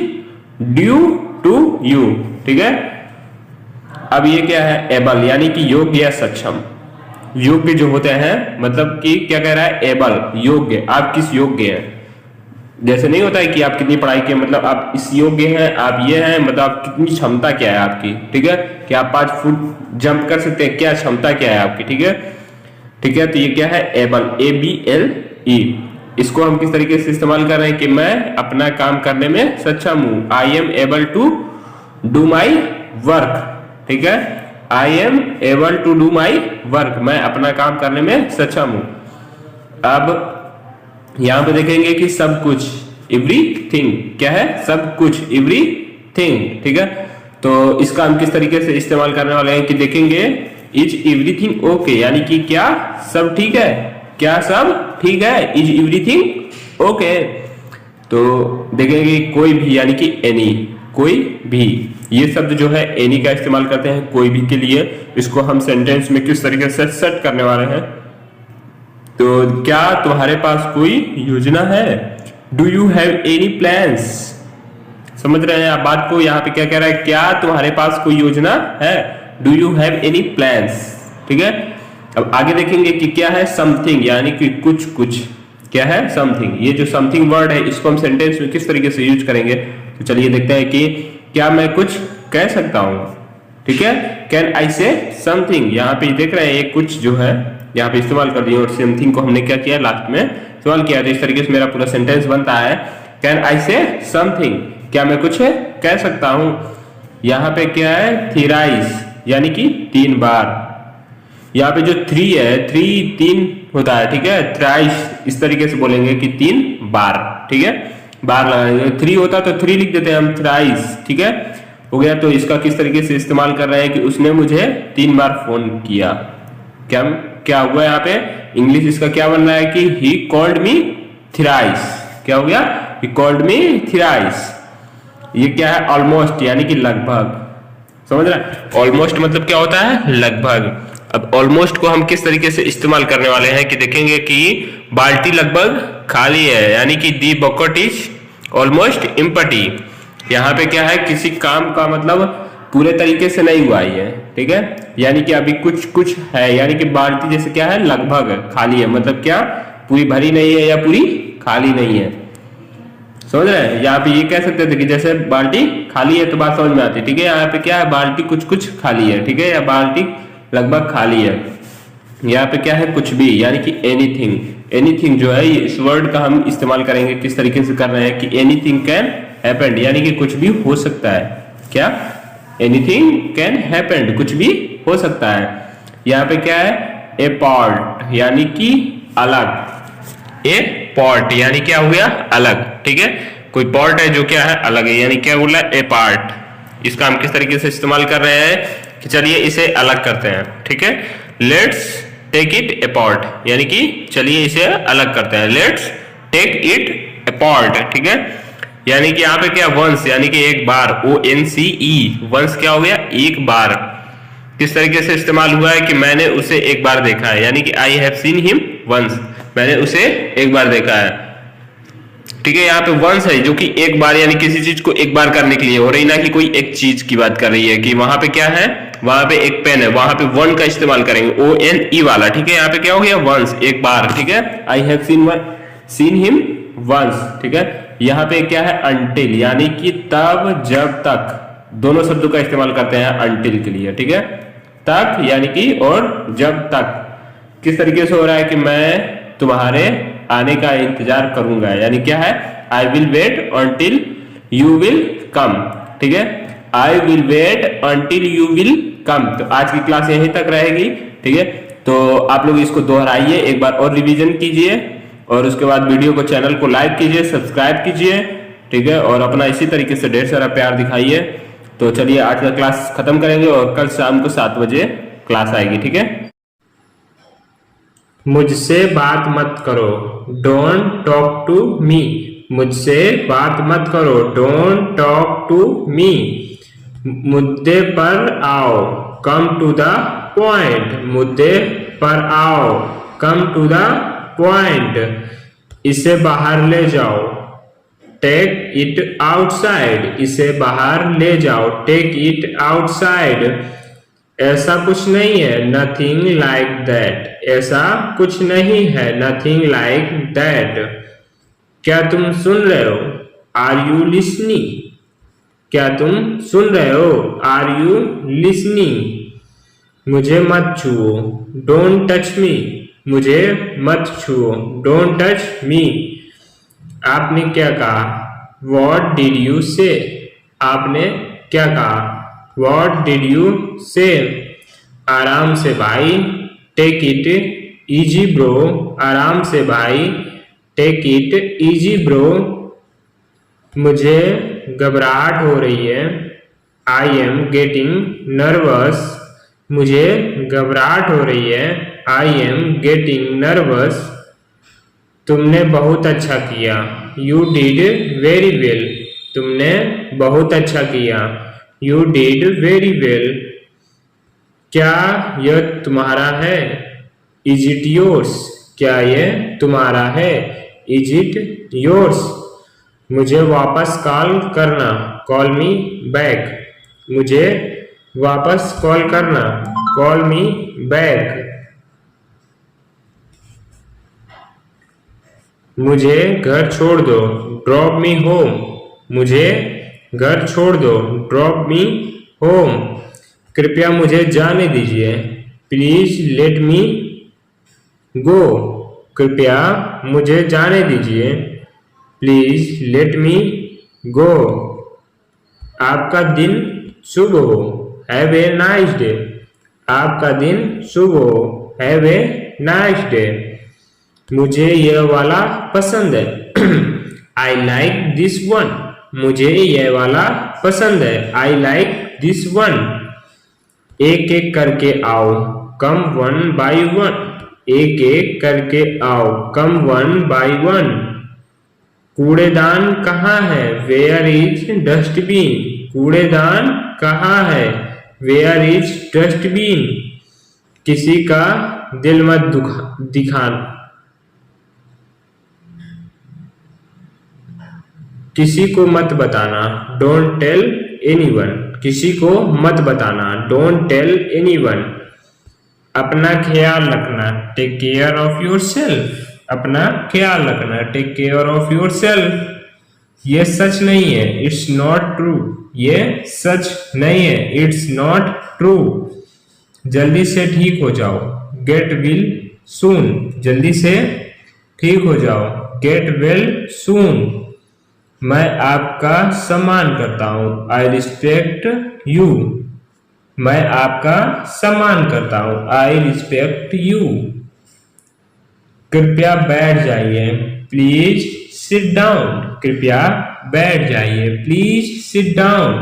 due to you, ठीक है। अब ये क्या है, एबल, यानी कि योग्य या सक्षम, योग्य जो होते हैं, मतलब कि क्या कह रहा है, एबल, योग्य, आप किस योग्य हैं, जैसे नहीं होता है कि आप कितनी पढ़ाई के, मतलब आप इस योग्य हैं, आप ये हैं, मतलब आप कितनी क्षमता क्या है आपकी, ठीक है, कि आप 5 फुट जंप कर सकते हैं, क्या क्षमता क्या है आपकी, ठीक है, ठीक है। तो ये क्या है, एबल, ABLE, इसको हम किस तरीके से इस्तेमाल कर रहे हैं कि मैं अपना काम करने में सक्षम हूं, I am able to do my work, ठीक है, I am able to do my work, मैं अपना काम करने में सक्षम हूं। अब यहां पे देखेंगे कि सब कुछ, एवरीथिंग क्या है, सब कुछ, एवरीथिंग, ठीक है। तो इसका हम किस तरीके से इस्तेमाल करने वाले हैं कि देखेंगे इज एवरीथिंग ओके, यानी कि क्या सब ठीक है, क्या सब ठीक है, इज एवरीथिंग ओके। तो देखेंगे कोई भी यानी कि एनी, कोई भी, ये शब्द जो है एनी का इस्तेमाल करते हैं कोई भी के लिए। इसको हम सेंटेंस में किस तरीके से सेट करने वाले हैं, तो क्या तुम्हारे पास कोई योजना है, do you have any plans. समझ रहे हैं आप बात को, यहाँ पे क्या कह रहा है, क्या तुम्हारे पास कोई योजना है, do you have any plans, ठीक है। अब आगे देखेंगे कि क्या है समथिंग, यानी कि कुछ कुछ, क्या है समथिंग। ये जो समथिंग वर्ड है इसको हम सेंटेंस में किस तरीके से यूज करेंगे, तो चलिए देखते हैं कि क्या मैं कुछ कह सकता हूं, ठीक है। कैन आई से समथिंग, यहाँ पे देख रहे हैं ये कुछ जो है यहाँ पे इस्तेमाल कर दिया और समथिंग को हमने क्या किया लास्ट में इस्तेमाल किया, तो इस तरीके से मेरा पूरा सेंटेंस बनता है कैन आई से समथिंग, क्या मैं कुछ कह सकता हूं। यहाँ पे क्या है थ्राइस, यानी कि 3 बार। यहाँ पे जो 3 है, 3 होता है, ठीक है। थ्राइस इस तरीके से बोलेंगे कि 3 बार, ठीक है, बार लगाएंगे। 3 होता तो 3 लिख देते हैं हम, थ्राइस, ठीक है, हो गया। तो इसका किस तरीके से इस्तेमाल कर रहे हैं कि उसने मुझे 3 बार फोन किया। क्या हुआ यहाँ पे, इंग्लिश इसका क्या बन रहा है कि ही कॉल्ड मी थ्राइस, क्या हो गया, ही कॉल्ड मी थ्राइस। ये क्या है ऑलमोस्ट, यानी कि लगभग, समझ रहे हैं, ऑलमोस्ट मतलब क्या होता है लगभग। अब ऑलमोस्ट को हम किस तरीके से इस्तेमाल करने वाले हैं कि देखेंगे कि बाल्टी लगभग खाली है, यानी कि दी बकेट इज ऑलमोस्ट एम्प्टी। यहाँ पे क्या है किसी काम का मतलब पूरे तरीके से नहीं हुआ है, ठीक है, यानी कि अभी कुछ कुछ है, यानी कि बाल्टी जैसे क्या है लगभग खाली है, मतलब क्या पूरी भरी नहीं है या पूरी खाली नहीं है, समझ रहे हैं। यहाँ पे ये कह सकते थे कि जैसे बाल्टी खाली है तो बात समझ में आती है, ठीक है। यहाँ पे क्या है बाल्टी कुछ कुछ खाली है, ठीक है, या बाल्टी लगभग खाली है। यहाँ पे क्या है कुछ भी, यानी कि एनीथिंग। एनीथिंग जो है इस वर्ड का हम इस्तेमाल करेंगे किस तरीके से कर रहे हैं कि एनीथिंग कैन हैपन, यानी कि कुछ भी हो सकता है, क्या एनीथिंग कैन हैपन, कुछ भी हो सकता है। यहाँ पे क्या है ए पार्ट, यानी कि अलग, ए पॉट यानी क्या हो गया अलग, ठीक है। कोई पॉट है जो क्या है अलग है, यानी क्या बोला ए पार्ट। इसका हम किस तरीके से इस्तेमाल कर रहे हैं कि चलिए इसे अलग करते हैं, ठीक है। लेट्स टेक इट अपार्ट, यानी कि चलिए इसे अलग करते हैं, लेट्स टेक इट अपार्ट, ठीक है। यानी कि यहाँ पे क्या वंस, यानी कि एक बार, ONCE, वंस क्या हो गया एक बार। किस तरीके से इस्तेमाल हुआ है कि मैंने उसे एक बार देखा है, यानी कि I have seen him once, मैंने उसे एक बार देखा है, ठीक है। यहाँ पे वंस है जो कि एक बार, यानी किसी चीज को एक बार करने के लिए हो रही, ना कि कोई एक चीज की बात कर रही है कि वहां पे क्या है, वहां पे एक पेन है, वहां पे वन का इस्तेमाल करेंगे, ONE वाला, ठीक है। यहाँ पे क्या हो गया वंस एक बार, ठीक है। I have seen him once, ठीक है। यहाँ पे क्या है अंटिल, यानी कि तब जब तक, दोनों शब्दों का इस्तेमाल करते हैं अंटिल के लिए, ठीक है। तक यानी कि और जब तक, किस तरीके से हो रहा है कि मैं तुम्हारे आने का इंतजार करूंगा, यानी क्या है I will wait until you will come, ठीक है। I will wait until you will come. तो आज की क्लास यहीं तक रहेगी, ठीक है। तो आप लोग इसको दोहराइए, एक बार और रिवीजन कीजिए और उसके बाद वीडियो को, चैनल को लाइक कीजिए, सब्सक्राइब कीजिए, ठीक है। और अपना इसी तरीके से ढेर सारा प्यार दिखाइए। तो चलिए आज का क्लास खत्म करेंगे और कल शाम को 7 बजे क्लास आएगी, ठीक है। मुझसे बात मत करो, डोंट टॉक टू मी। मुझसे बात मत करो, डोंट टॉक टू मी। मुद्दे पर आओ, कम टू द पॉइंट। मुद्दे पर आओ, कम टू द पॉइंट। इसे बाहर ले जाओ, टेक इट आउटसाइड। इसे बाहर ले जाओ, टेक इट आउटसाइड। ऐसा कुछ नहीं है, नथिंग लाइक दैट। ऐसा कुछ नहीं है, नथिंग लाइक दैट। क्या तुम सुन रहे हो, आर यू लिसनिंग। क्या तुम सुन रहे हो, आर यू लिसनिंग। मुझे मत छुओ, डोंट टच मी। मुझे मत छुओ, डोंट टच मी। आपने क्या कहा, व्हाट डिड यू से। आपने क्या कहा, व्हाट डिड यू से। आराम से भाई, टेक इट इजी ब्रो। आराम से भाई, टेक इट इजी ब्रो। मुझे घबराहट हो रही है। I am getting nervous. मुझे घबराहट हो रही है। I am getting nervous. तुमने बहुत अच्छा किया। You did very well. तुमने बहुत अच्छा किया। You did very well. क्या यह तुम्हारा है? Is it yours? क्या यह तुम्हारा है? Is it yours? मुझे वापस कॉल करना। Call me back. मुझे वापस कॉल करना। Call me back. मुझे घर छोड़ दो। Drop me home. मुझे घर छोड़ दो। Drop me home. कृपया मुझे जाने दीजिए। प्लीज लेट मी गो। कृपया मुझे जाने दीजिए। प्लीज लेट मी गो। आपका दिन शुभ हो। Have a nice day. आपका दिन शुभ हो। Have a nice day. मुझे यह वाला पसंद है। I like this one. मुझे यह वाला पसंद है। I like this one. एक एक करके आओ। कम वन बाय वन। एक एक करके आओ। कम वन बाय वन। कूड़ेदान कहाँ है? Where is dustbin? कूड़ेदान कहाँ है? Where is dustbin? किसी का दिल मत दिखाना। किसी को मत बताना। Don't tell anyone. किसी को मत बताना। Don't tell anyone. अपना ख्याल रखना। Take care of yourself. अपना ख्याल रखना। Take care of yourself. ये सच नहीं है। It's not true. ये सच नहीं है। It's not true. जल्दी से ठीक हो जाओ। Get well soon. जल्दी से ठीक हो जाओ। गेट वेल सून। मैं आपका सम्मान करता हूँ। I respect you. मैं आपका सम्मान करता हूँ। I respect you. कृपया बैठ जाइए। Please sit down. कृपया बैठ जाइए। Please sit down.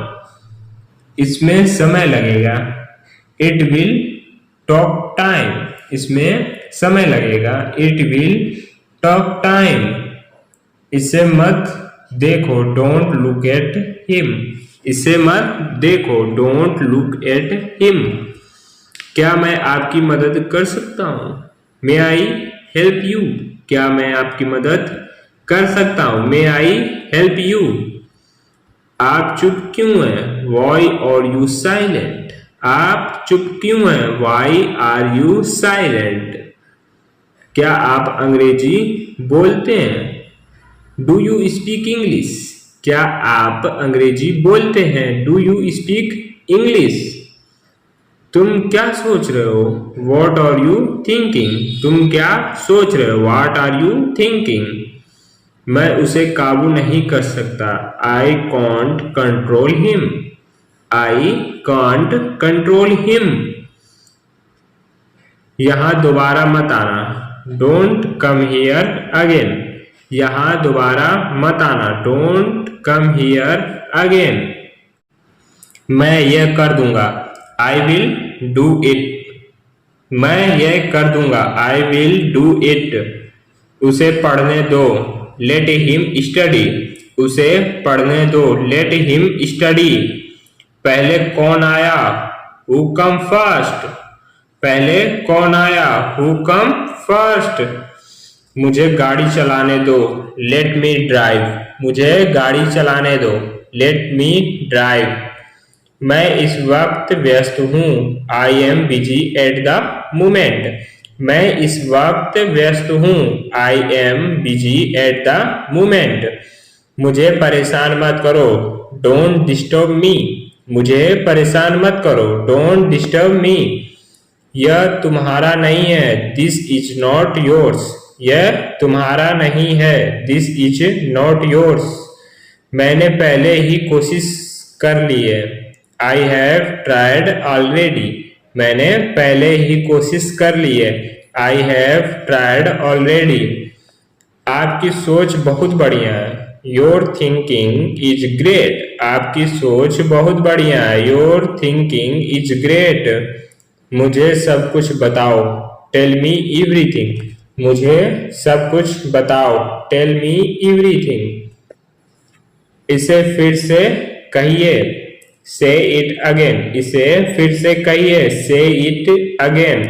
इसमें समय लगेगा। It will talk time. इसमें समय लगेगा। It will talk time. इसे मत देखो। Don't look at him. इसे मत देखो। Don't look at him. क्या मैं आपकी मदद कर सकता हूँ? May I help you? क्या मैं आपकी मदद कर सकता हूँ? May I help you? आप चुप क्यों हैं? Why are you silent? आप चुप क्यों हैं? Why are you silent? क्या आप अंग्रेजी बोलते हैं? Do you speak English? क्या आप अंग्रेजी बोलते हैं? Do you speak English? तुम क्या सोच रहे हो? What are you thinking? तुम क्या सोच रहे हो? What are you thinking? मैं उसे काबू नहीं कर सकता। I can't control him. I can't control him. यहां दोबारा मत आना। Don't come here again. यहां दोबारा मत आना। Don't come here again. मैं यह कर दूंगा। I will do it. मैं यह कर दूंगा। I will do it. उसे पढ़ने दो। Let him study. उसे पढ़ने दो। Let him study. पहले कौन आया? Who come first? पहले कौन आया? Who come first? मुझे गाड़ी चलाने दो। लेट मी ड्राइव। मुझे गाड़ी चलाने दो। लेट मी ड्राइव। मैं इस वक्त व्यस्त हूँ। I am busy at the moment. मैं इस वक्त व्यस्त हूँ। I am busy at the moment. मुझे परेशान मत करो। Don't disturb me. मुझे परेशान मत करो। Don't disturb me. यह तुम्हारा नहीं है। This is not yours. यह तुम्हारा नहीं है। This is not yours. मैंने पहले ही कोशिश कर ली है। I have tried already. मैंने पहले ही कोशिश कर ली है। I have tried already. आपकी सोच बहुत बढ़िया है। योर थिंकिंग इज ग्रेट, आपकी सोच बहुत बढ़िया है। योर थिंकिंग इज ग्रेट, मुझे सब कुछ बताओ। टेल मी एवरीथिंग, मुझे सब कुछ बताओ। Tell me everything. इसे फिर से कहिए, से इट अगेन, इसे फिर से कहिए, से इट अगेन।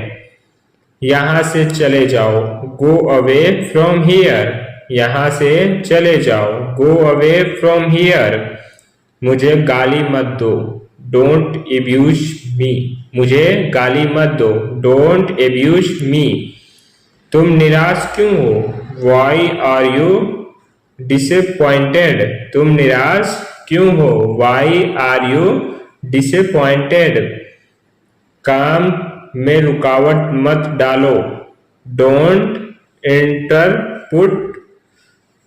यहां से चले जाओ, गो अवे फ्रॉम हियर, यहां से चले जाओ, गो अवे फ्रॉम हियर। मुझे गाली मत दो, डोंट एब्यूज मी, मुझे गाली मत दो, डोंट एब्यूज मी। तुम निराश क्यों हो, वाई आर यू डिसअपॉइंटेड, तुम निराश क्यों हो, वाई आर यू डिसअपॉइंटेड। काम में रुकावट मत डालो, don't interrupt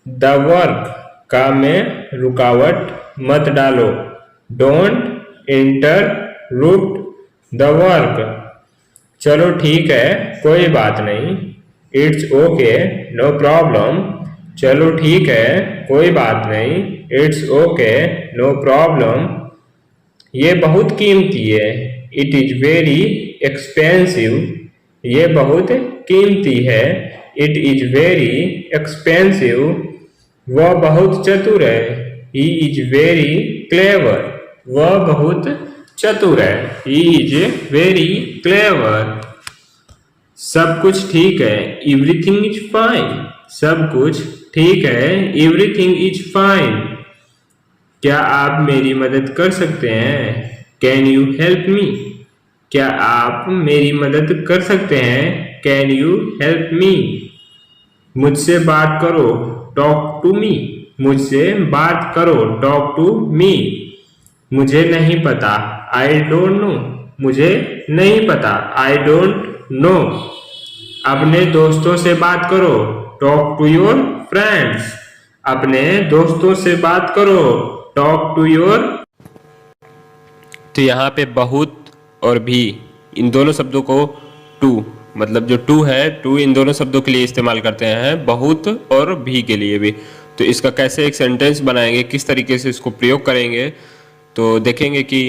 the work, काम में रुकावट मत डालो, don't interrupt the work. चलो ठीक है, कोई बात नहीं, इट्स ओके नो प्रॉब्लम, चलो ठीक है, कोई बात नहीं, इट्स ओके नो प्रॉब्लम। ये बहुत कीमती है, इट इज वेरी एक्सपेंसिव, ये बहुत कीमती है, इट इज वेरी एक्सपेंसिव। वह बहुत चतुर है, ही इज वेरी क्लेवर, वह बहुत चतुर है, ही इज वेरी क्लेवर। सब कुछ ठीक है, एवरीथिंग इज फाइन, सब कुछ ठीक है, एवरीथिंग इज फाइन। क्या आप मेरी मदद कर सकते हैं, कैन यू हेल्प मी, क्या आप मेरी मदद कर सकते हैं, कैन यू हेल्प मी। मुझसे बात करो, टॉक टू मी, मुझसे बात करो, टॉक टू मी। मुझे नहीं पता, आई डोंट नो, मुझे नहीं पता, आई डोंट नो। अपने दोस्तों से बात करो, टॉक टू योर फ्रेंड्स, अपने दोस्तों से बात करो, टॉक टू योर। तो यहाँ पे बहुत और भी, इन दोनों शब्दों को टू, मतलब जो टू है, टू इन दोनों शब्दों के लिए इस्तेमाल करते हैं, बहुत और भी के लिए भी। तो इसका कैसे एक सेंटेंस बनाएंगे, किस तरीके से इसको प्रयोग करेंगे, तो देखेंगे कि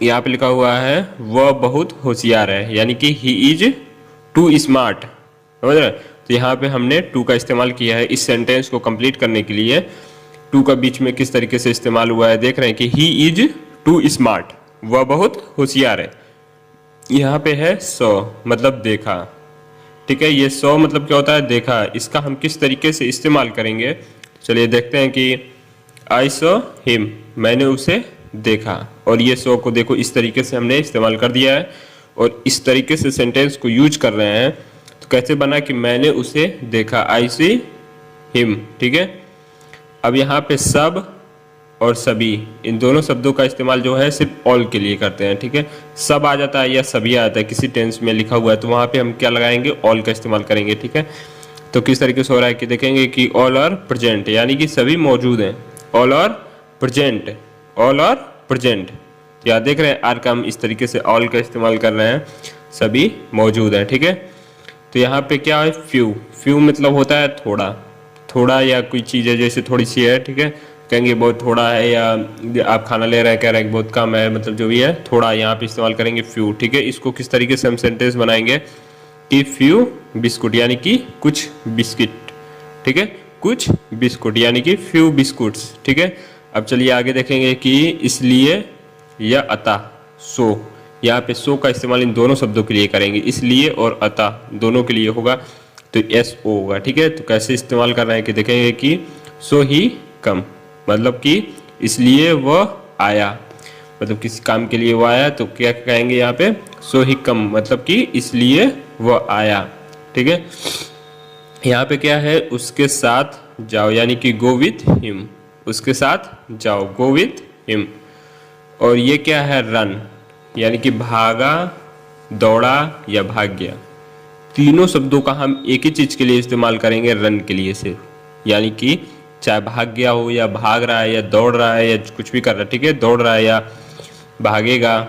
यहाँ पे लिखा हुआ है वह बहुत होशियार है, यानी कि ही इज टू स्मार्ट, समझ रहे। तो यहाँ पे हमने टू का इस्तेमाल किया है इस सेंटेंस को कंप्लीट करने के लिए। टू का बीच में किस तरीके से इस्तेमाल हुआ है देख रहे हैं कि ही इज टू स्मार्ट, वह बहुत होशियार है। यहाँ पे है सो, मतलब देखा, ठीक है। ये सो मतलब क्या होता है, देखा। इसका हम किस तरीके से इस्तेमाल करेंगे, चलिए देखते हैं कि आई सो हिम, मैंने उसे देखा। और ये सो को देखो इस तरीके से हमने इस्तेमाल कर दिया है और इस तरीके से सेंटेंस को यूज कर रहे हैं। तो कैसे बना कि मैंने उसे देखा, आई सी हिम, ठीक है। अब यहाँ पे सब और सभी, इन दोनों शब्दों का इस्तेमाल जो है सिर्फ ऑल के लिए करते हैं, ठीक है। सब आ जाता है या सभी आ जाता है, किसी टेंस में लिखा हुआ है तो वहाँ पे हम क्या लगाएंगे, ऑल का इस्तेमाल करेंगे, ठीक है। तो किस तरीके से हो रहा है कि देखेंगे कि ऑल आर प्रेजेंट, यानी कि सभी मौजूद हैं, all are present, all are present. या देख रहे हैं आर का हम इस तरीके से ऑल का इस्तेमाल कर रहे हैं, सभी मौजूद हैं, ठीक है। तो यहाँ पे क्या है, फ्यू, फ्यू मतलब होता है थोड़ा, थोड़ा या कोई चीज़ है जैसे थोड़ी सी है, ठीक है, कहेंगे बहुत थोड़ा है, या आप खाना ले रहे हैं कह रहे हैं बहुत कम है, मतलब जो भी है थोड़ा, यहाँ पे इस्तेमाल करेंगे फ्यू, ठीक है। इसको किस तरीके से हम सेंटेंस बनाएंगे कि फ्यू बिस्कुट, यानी कि कुछ बिस्किट, ठीक है, कुछ बिस्कुट यानी कि फ्यू बिस्कुट्स, ठीक है। अब चलिए आगे देखेंगे कि इसलिए या अतः, सो, यहाँ पे सो का इस्तेमाल इन दोनों शब्दों के लिए करेंगे, इसलिए और अतः दोनों के लिए होगा, तो एस ओ होगा, ठीक है। तो कैसे इस्तेमाल कर रहे हैं कि देखेंगे कि सो ही कम, मतलब कि इसलिए वह आया, मतलब किसी काम के लिए वो आया, तो क्या कहेंगे यहाँ पे, सो ही कम, मतलब कि इसलिए वह आया, ठीक है। यहाँ पे क्या है, उसके साथ जाओ, यानी कि गो विथ हिम, उसके साथ जाओ, गो विथ हिम। और ये क्या है, रन, यानी कि भागा, दौड़ा या भाग गया। तीनों शब्दों का हम एक ही चीज के लिए इस्तेमाल करेंगे, रन के लिए सिर्फ, यानी कि चाहे भाग गया हो या भाग रहा है या दौड़ रहा है या कुछ भी कर रहा है, ठीक है, दौड़ रहा है या भागेगा,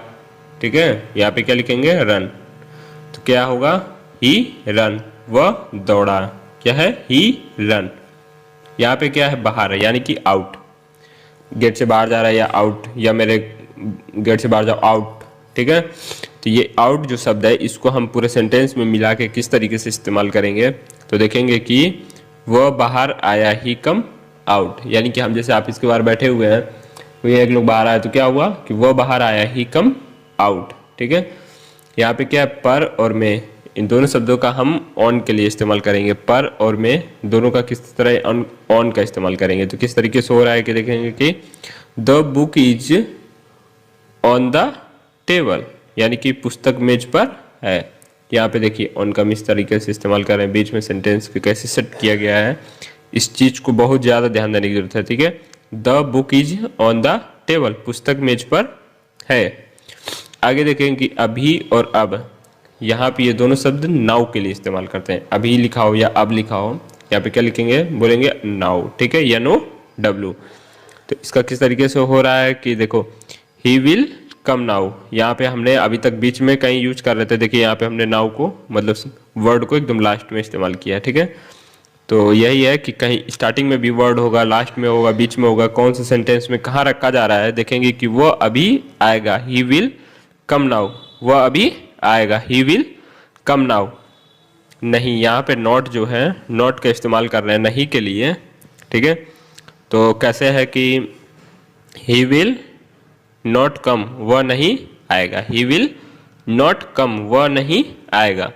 ठीक है। यहाँ पे क्या लिखेंगे, रन। तो क्या होगा, ही रन, वह दौड़ा, क्या है, ही रन। यहाँ पे क्या है, बाहर है, यानी कि आउट, गेट से बाहर जा रहा है या आउट, या मेरे गेट से बाहर जाओ, आउट, ठीक है। तो ये आउट जो शब्द है इसको हम पूरे सेंटेंस में मिला के किस तरीके से इस्तेमाल करेंगे, तो देखेंगे कि वह बाहर आया ही कम आउट, यानी कि हम जैसे ऑफिस के बाहर बैठे हुए हैं, कोई एक लोग बाहर आया तो क्या हुआ कि वह बाहर आया ही कम आउट, ठीक है। यहाँ पे क्या है, पर और में, इन दोनों शब्दों का हम ऑन के लिए इस्तेमाल करेंगे। पर और में दोनों का किस तरह ऑन का इस्तेमाल करेंगे, तो किस तरीके से हो रहा है कि देखेंगे कि the book is on the table, यानी कि पुस्तक मेज पर है। यहाँ पे देखिए ऑन का हम इस तरीके से इस्तेमाल कर रहे हैं, बीच में सेंटेंस के कैसे सेट किया गया है, इस चीज को बहुत ज्यादा ध्यान देने की जरूरत है, ठीक है। The book is on the table, पुस्तक मेज पर है। आगे देखेंगे कि अभी और अब, यहाँ पे ये दोनों शब्द नाउ के लिए इस्तेमाल करते हैं। अभी लिखा हो या अब लिखा हो, यहाँ पे क्या लिखेंगे, बोलेंगे नाउ, ठीक है, NOW। तो इसका किस तरीके से हो रहा है कि देखो, ही विल कम नाउ, यहाँ पे हमने अभी तक बीच में कहीं यूज कर रहे थे, देखिए यहाँ पे हमने नाउ को मतलब वर्ड को एकदम लास्ट में इस्तेमाल किया, ठीक है। तो यही है कि कहीं स्टार्टिंग में भी वर्ड होगा, लास्ट में होगा, बीच में होगा, कौन से सेंटेंस में कहाँ रखा जा रहा है, देखेंगे कि वो अभी आएगा, ही विल कम नाउ, वह अभी आएगा, ही विल कम नाउ। नहीं, यहाँ पे नॉट जो है, नॉट का इस्तेमाल कर रहे हैं नहीं के लिए, ठीक है। तो कैसे है कि ही विल नॉट कम, वह नहीं आएगा, ही विल नॉट कम, वह नहीं आएगा।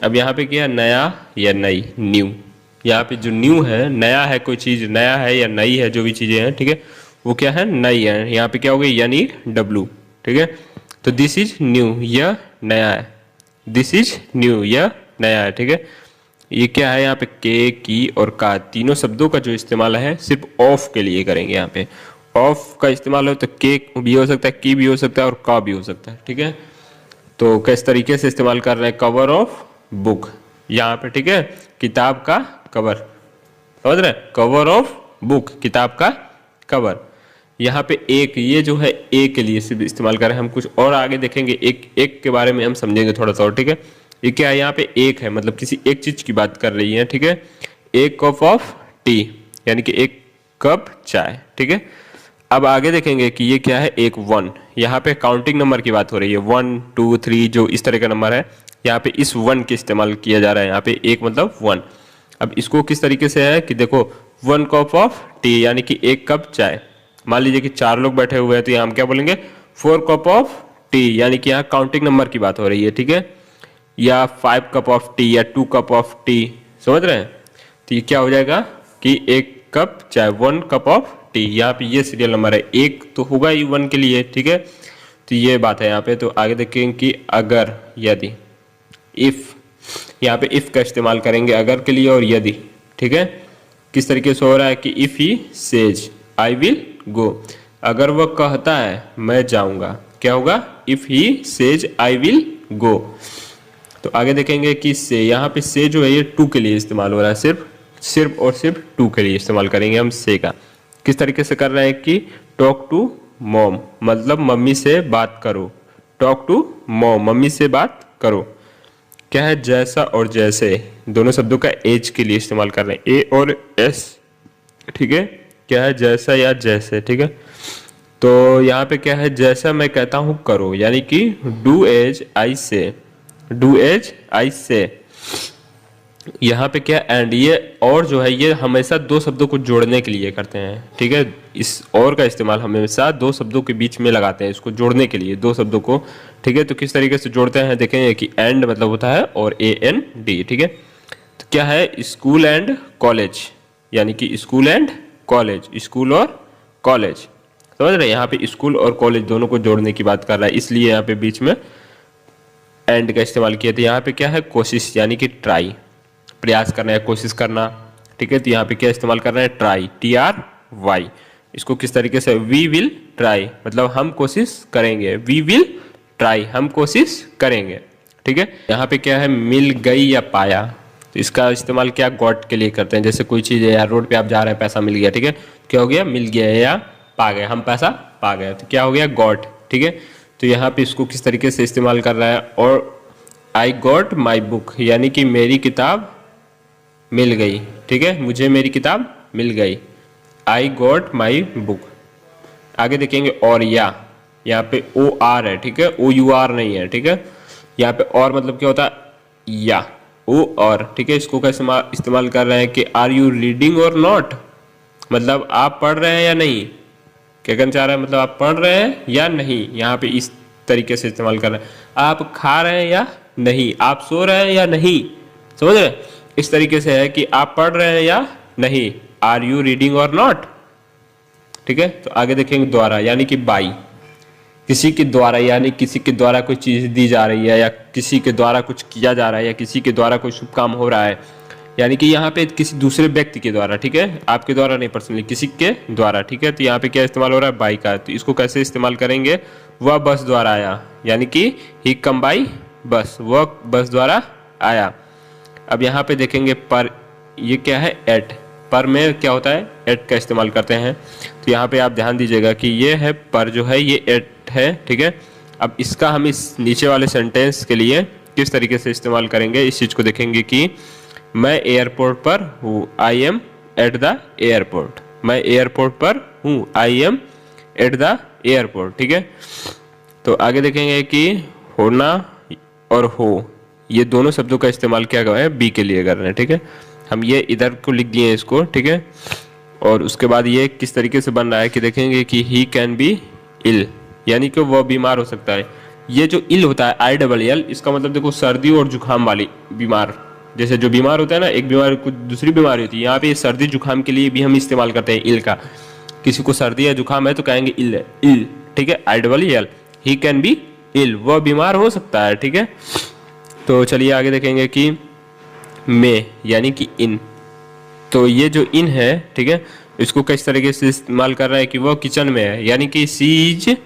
अब यहाँ पे क्या है, नया या नई, न्यू, यहाँ पे जो न्यू है, नया है, कोई चीज़ नया है या नई है, जो भी चीज़ें हैं, ठीक है, वो क्या है, नई है। यहाँ पे क्या हो गई, NEW, ठीक है। तो दिस इज न्यू, यह नया है, दिस इज न्यू, यह नया है, ठीक है। ये क्या है, यहाँ पे के, की और का, तीनों शब्दों का जो इस्तेमाल है सिर्फ ऑफ के लिए करेंगे। यहाँ पे ऑफ का इस्तेमाल हो तो के भी हो सकता है, की भी हो सकता है और का भी हो सकता है, ठीक है। तो किस तरीके से इस्तेमाल कर रहे हैं, कवर ऑफ बुक, यहाँ पे, ठीक है, किताब का कवर, समझ रहे, कवर ऑफ बुक, किताब का कवर। यहाँ पे एक, ये जो है ए के लिए सिर्फ इस्तेमाल करें, हम कुछ और आगे देखेंगे, एक के बारे में हम समझेंगे थोड़ा सा और, ठीक है। ये क्या है, यहाँ पे एक है, मतलब किसी एक चीज की बात कर रही है, ठीक है। एक कप ऑफ टी, यानी कि एक कप चाय, ठीक है। अब आगे देखेंगे कि ये क्या है, एक 1, यहाँ पे काउंटिंग नंबर की बात हो रही है, 1 2 3 जो इस तरह का नंबर है, यहाँ पे इस 1 के इस्तेमाल किया जा रहा है, यहाँ पे एक मतलब 1। अब इसको किस तरीके से है कि देखो, 1 कप ऑफ टी, यानी कि एक कप चाय। मान लीजिए कि 4 लोग बैठे हुए हैं, तो यहाँ हम क्या बोलेंगे, 4 कप ऑफ टी, यानी कि यहाँ काउंटिंग नंबर की बात हो रही है, ठीक है। या 5 कप ऑफ टी या 2 कप ऑफ टी, समझ रहे हैं। तो ये क्या हो जाएगा कि एक कप चाय, 1 कप ऑफ टी, यहाँ पे ये सीरियल नंबर है, एक तो होगा ही 1 के लिए, ठीक है। तो ये बात है यहाँ पे। तो आगे देखेंगे कि अगर, यदि, इफ, यहाँ पे इफ का इस्तेमाल करेंगे अगर के लिए और यदि, ठीक है। किस तरीके से हो रहा है कि if he says I will go, अगर वह कहता है मैं जाऊंगा, क्या होगा, if he says I will go. तो आगे देखेंगे कि से, यहाँ पे से जो है ये टू के लिए इस्तेमाल हो रहा है, सिर्फ और सिर्फ टू के लिए इस्तेमाल करेंगे हम से का। किस तरीके से कर रहे हैं कि टॉक टू मॉम, मतलब मम्मी से बात करो, टॉक टू मॉम, मम्मी से बात करो। क्या है, जैसा और जैसे, दोनों शब्दों का एज के लिए इस्तेमाल कर रहे हैं, ए और एस, ठीक है। क्या है, जैसा या जैसे, ठीक है। तो यहाँ पे क्या है, जैसा मैं कहता हूँ करो, यानी कि डू एज आई से, डू एज आई से। यहाँ पे क्या, एंड, ये और जो है ये हमेशा दो शब्दों को जोड़ने के लिए करते हैं, ठीक है। इस और का इस्तेमाल हमेशा दो शब्दों के बीच में लगाते हैं, इसको जोड़ने के लिए दो शब्दों को, ठीक है। तो किस तरीके से जोड़ते हैं देखेंगे कि एंड मतलब होता है और AND, ठीक है। तो क्या है, स्कूल एंड कॉलेज, यानी कि स्कूल एंड कॉलेज, स्कूल और कॉलेज, समझ रहे हैं। यहाँ पे स्कूल और कॉलेज दोनों को जोड़ने की बात कर रहा है, इसलिए यहाँ पे बीच में एंड का इस्तेमाल किया। तो यहाँ पे क्या है, कोशिश, यानी कि ट्राई, प्रयास करना है, कोशिश करना, ठीक है। तो यहाँ पे क्या इस्तेमाल कर रहे हैं, ट्राई, TRY। इसको किस तरीके से, वी विल ट्राई, मतलब हम कोशिश करेंगे, वी विल ट्राई, हम कोशिश करेंगे, ठीक है। यहाँ पे क्या है, मिल गई या पाया, तो इसका इस्तेमाल क्या, गॉट के लिए करते हैं। जैसे कोई चीज़ है यार, रोड पे आप जा रहे हैं, पैसा मिल गया, ठीक है, क्या हो गया, मिल गया या पा गए, हम पैसा पा गए, तो क्या हो गया, गॉट, ठीक है। तो यहाँ पे इसको किस तरीके से इस्तेमाल कर रहा है, और आई गॉट माई बुक, यानी कि मेरी किताब मिल गई, ठीक है, मुझे मेरी किताब मिल गई। I got my book. आगे देखेंगे और या, यहाँ पे ओ आर है, ठीक है, ओ यू आर नहीं है, ठीक है। यहाँ पे और मतलब क्या होता है, या, ओ और, ठीक है। इसको कैसे इस्तेमाल कर रहे हैं कि आर यू रीडिंग और नॉट, मतलब आप पढ़ रहे हैं या नहीं। क्या कहना चाह रहा है, मतलब आप पढ़ रहे हैं या नहीं, यहाँ पे इस तरीके से इस्तेमाल कर रहे हैं। आप खा रहे हैं या नहीं, आप सो रहे हैं या नहीं, समझ रहे। इस तरीके से है कि आप पढ़ रहे हैं या नहीं, आर यू रीडिंग और नॉट, ठीक है। तो आगे देखेंगे द्वारा, यानी कि बाई, किसी के द्वारा, यानी किसी के द्वारा कोई चीज दी जा रही है या किसी के द्वारा कुछ किया जा रहा है या किसी के द्वारा कोई शुभ काम हो रहा है, यानी कि यहाँ पे किसी दूसरे व्यक्ति के द्वारा, ठीक है, आपके द्वारा नहीं, पर्सनली किसी के द्वारा, ठीक है। तो यहाँ पे क्या इस्तेमाल हो रहा है, बाई का। तो इसको कैसे इस्तेमाल करेंगे, वह बस द्वारा आया, यानी कि ही कम बाई बस, वह बस द्वारा आया। अब यहाँ पे देखेंगे पर, ये क्या है, एट, पर में क्या होता है, एट का इस्तेमाल करते हैं। तो यहाँ पे आप ध्यान दीजिएगा कि ये है पर जो है ये एट है, ठीक है। अब इसका हम इस नीचे वाले सेंटेंस के लिए किस तरीके से इस्तेमाल करेंगे, इस चीज़ को देखेंगे कि मैं एयरपोर्ट पर हूँ, I am at the airport, मैं एयरपोर्ट पर हूँ, I am at the airport, ठीक है। तो आगे देखेंगे कि होना और हो, ये दोनों शब्दों का इस्तेमाल क्या कर रहे हैं, बी के लिए कर रहे हैं, ठीक है। हम ये इधर को लिख दिए इसको, ठीक है। और उसके बाद ये किस तरीके से बन रहा है कि देखेंगे कि ही कैन बी इल, यानी कि वह बीमार हो सकता है। ये जो इल होता है, आई डबल एल, इसका मतलब देखो सर्दी और जुकाम वाली बीमार, जैसे जो बीमार होता है ना, एक बीमारी कुछ दूसरी बीमारी होती है, यहाँ पे सर्दी जुकाम के लिए भी हम इस्तेमाल करते हैं इल का। किसी को सर्दी या जुकाम है तो कहेंगे इल है, इल, ठीक है, I double L, he can be ill, वह बीमार हो सकता है, ठीक है। तो चलिए आगे देखेंगे कि में, यानी कि इन, तो ये जो इन है, ठीक है, इसको किस तरीके से इस्तेमाल कर रहा है कि वो किचन में है, यानी कि सी इज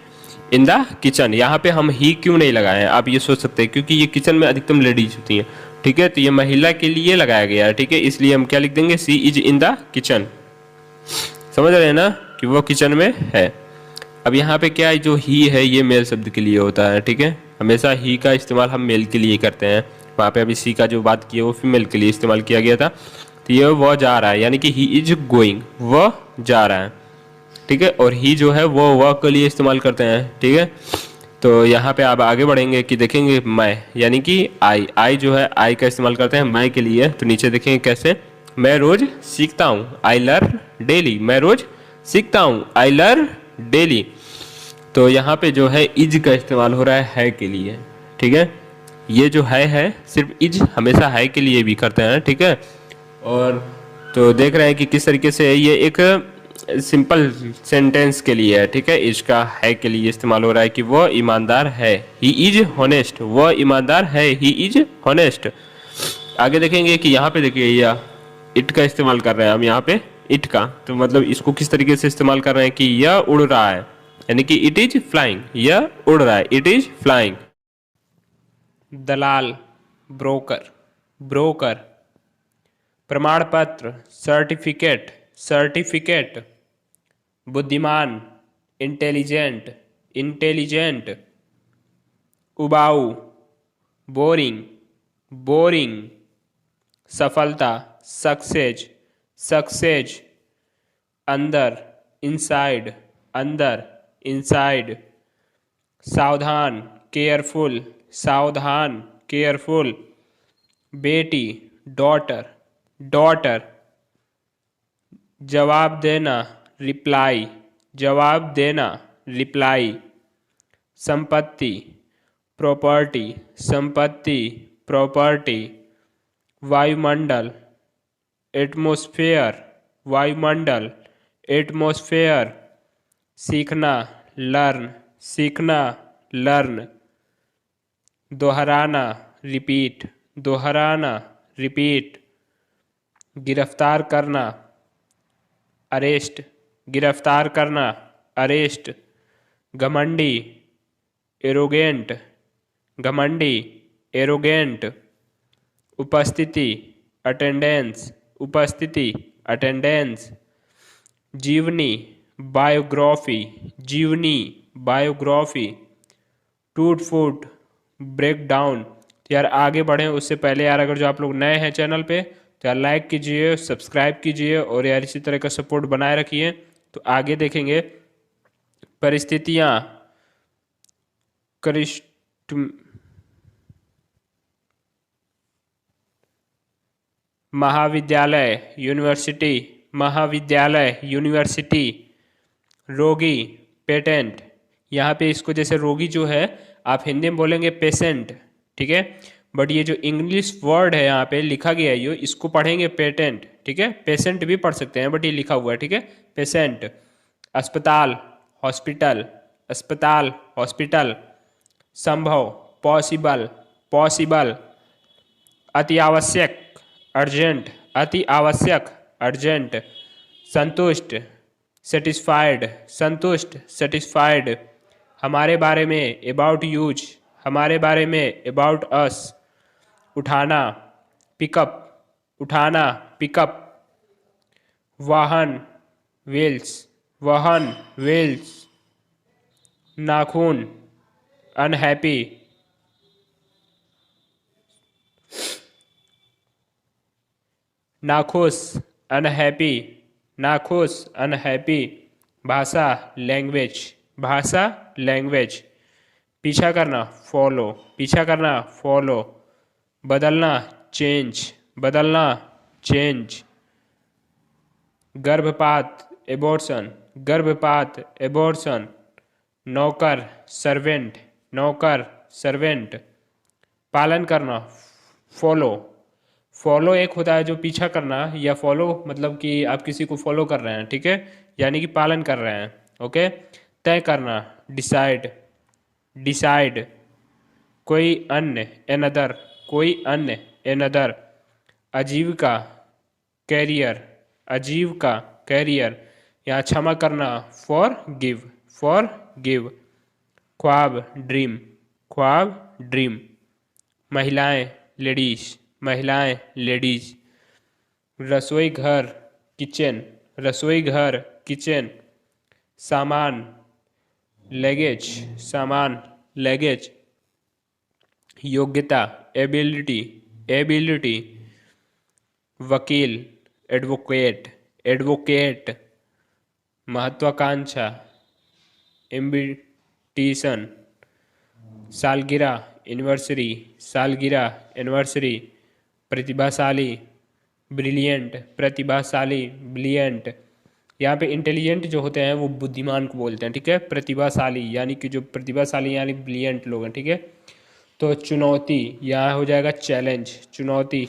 इन द किचन। यहाँ पे हम ही क्यों नहीं लगाए हैं, आप ये सोच सकते हैं, क्योंकि ये किचन में अधिकतम लेडीज होती हैं, ठीक है, तो ये महिला के लिए लगाया गया है, ठीक है, इसलिए हम क्या लिख देंगे, सी इज इन द किचन, समझ रहे हैं ना कि वो किचन में है। अब यहाँ पे क्या है, जो ही है ये मेल शब्द के लिए होता है, ठीक है, हमेशा ही का इस्तेमाल हम मेल के लिए करते हैं। वहाँ पे अभी सी का जो बात की है वो फीमेल के लिए इस्तेमाल किया गया था। तो ये वह जा रहा है, यानी कि ही इज गोइंग, वह जा रहा है, ठीक है। और ही जो है वो वह के लिए इस्तेमाल करते हैं, ठीक है। तो यहाँ पे आप आगे बढ़ेंगे कि देखेंगे मैं, यानी कि आई जो है आई का इस्तेमाल करते हैं मैं के लिए। तो नीचे देखेंगे कैसे, मैं रोज सीखता हूँ, आई लर्न डेली, मैं रोज सीखता हूँ, आई लर्न डेली। तो यहाँ पे जो है इज का इस्तेमाल हो रहा है के लिए, ठीक है। ये जो है सिर्फ इज हमेशा है के लिए भी करते हैं, ठीक है। और तो देख रहे हैं कि किस तरीके से ये एक सिंपल सेंटेंस के लिए है, ठीक है, इसका है के लिए इस्तेमाल हो रहा है कि वह ईमानदार है, ही इज हॉनेस्ट, वह ईमानदार है, ही इज हॉनेस्ट। आगे देखेंगे कि यहाँ पे देखिए या इट का इस्तेमाल कर रहे हैं हम यहाँ पे, इट का, तो मतलब इसको किस तरीके से इस्तेमाल कर रहे हैं कि यह उड़ रहा है, यानी कि इट इज फ्लाइंग, यह उड़ रहा है, it is flying. Dalal, broker, broker. प्रमाण पत्र, सर्टिफिकेट, सर्टिफिकेट। बुद्धिमान, इंटेलिजेंट, इंटेलिजेंट। उबाऊ, बोरिंग, बोरिंग। सफलता, सक्सेस, सक्सेस। अंदर, इनसाइड, अंदर, इनसाइड। सावधान, केयरफुल, सावधान, केयरफुल। बेटी, डॉटर, डॉटर। जवाब देना, रिप्लाई, जवाब देना, रिप्लाई। संपत्ति, प्रॉपर्टी, संपत्ति, प्रॉपर्टी। वायुमंडल, एटमॉस्फेयर, वायुमंडल, एटमॉस्फेयर। सीखना, लर्न, सीखना, लर्न। दोहराना, रिपीट, दोहराना, रिपीट। गिरफ्तार करना, अरेस्ट, गिरफ्तार करना, अरेस्ट। घमंडी, एरोगेंट, घमंडी, एरोगेंट। उपस्थिति, अटेंडेंस, उपस्थिति, अटेंडेंस। जीवनी, बायोग्राफी, जीवनी, बायोग्राफी। टूट फूट, ब्रेक डाउन। यार आगे बढ़ें उससे पहले यार, अगर जो आप लोग नए हैं चैनल पे तो यार लाइक कीजिए, सब्सक्राइब कीजिए और यार इसी तरह का सपोर्ट बनाए रखिए। तो आगे देखेंगे परिस्थितियाँ करिष्ठ महाविद्यालय यूनिवर्सिटी, महाविद्यालय यूनिवर्सिटी, रोगी पेटेंट। यहाँ पे इसको जैसे रोगी जो है आप हिंदी में बोलेंगे पेशेंट, ठीक है, बट ये जो इंग्लिश वर्ड है यहाँ पे लिखा गया है ये, इसको पढ़ेंगे पेटेंट, ठीक है। पेशेंट भी पढ़ सकते हैं बट ये लिखा हुआ है, ठीक है, पेशेंट। अस्पताल हॉस्पिटल, अस्पताल हॉस्पिटल। संभव पॉसिबल, पॉसिबल। अति आवश्यक अर्जेंट, अति आवश्यक अर्जेंट। संतुष्ट सेटिस्फाइड, संतुष्ट सेटिस्फाइड। हमारे बारे में अबाउट यूज, हमारे बारे में अबाउट अस। उठाना पिकअप, उठाना पिकअप। वाहन व्हील्स, वाहन व्हील्स। नाखून अनहैप्पी, नाखुश अनहैप्पी, नाखुश अनहैप्पी। भाषा लैंग्वेज, भाषा लैंग्वेज। पीछा करना फॉलो, पीछा करना फॉलो। बदलना चेंज, बदलना चेंज। गर्भपात एबॉर्शन, गर्भपात एबॉर्शन। नौकर सर्वेंट, नौकर सर्वेंट। पालन करना फॉलो, फॉलो एक होता है जो पीछा करना, या फॉलो मतलब कि आप किसी को फॉलो कर रहे हैं, ठीक है, यानी कि पालन कर रहे हैं, ओके। तय करना डिसाइड, डिसाइड। कोई अन्य एनदर, कोई अन्य एनदर। आजीविका कैरियर, आजीविका कैरियर। यहाँ क्षमा करना फॉर गिव, फॉर गिव। ख्वाब ड्रीम, ख्वाब ड्रीम। महिलाएं लेडीज, महिलाएं लेडीज। रसोई घर किचन, रसोई घर किचन। सामान लगेज, सामान लगेज। योग्यता एबिलिटी, एबिलिटी। वकील एडवोकेट, एडवोकेट। महत्वाकांक्षा एम्बिटिशन। सालगिरह एनिवर्सरी, सालगिरह एनिवर्सरी। प्रतिभाशाली ब्रिलियंट, प्रतिभाशाली ब्रिलियंट। यहाँ पे इंटेलिजेंट जो होते हैं वो बुद्धिमान को बोलते हैं, ठीक है। प्रतिभाशाली यानी कि जो प्रतिभाशाली यानी ब्रिलियंट लोग हैं, ठीक है। तो चुनौती यहाँ हो जाएगा चैलेंज, चुनौती।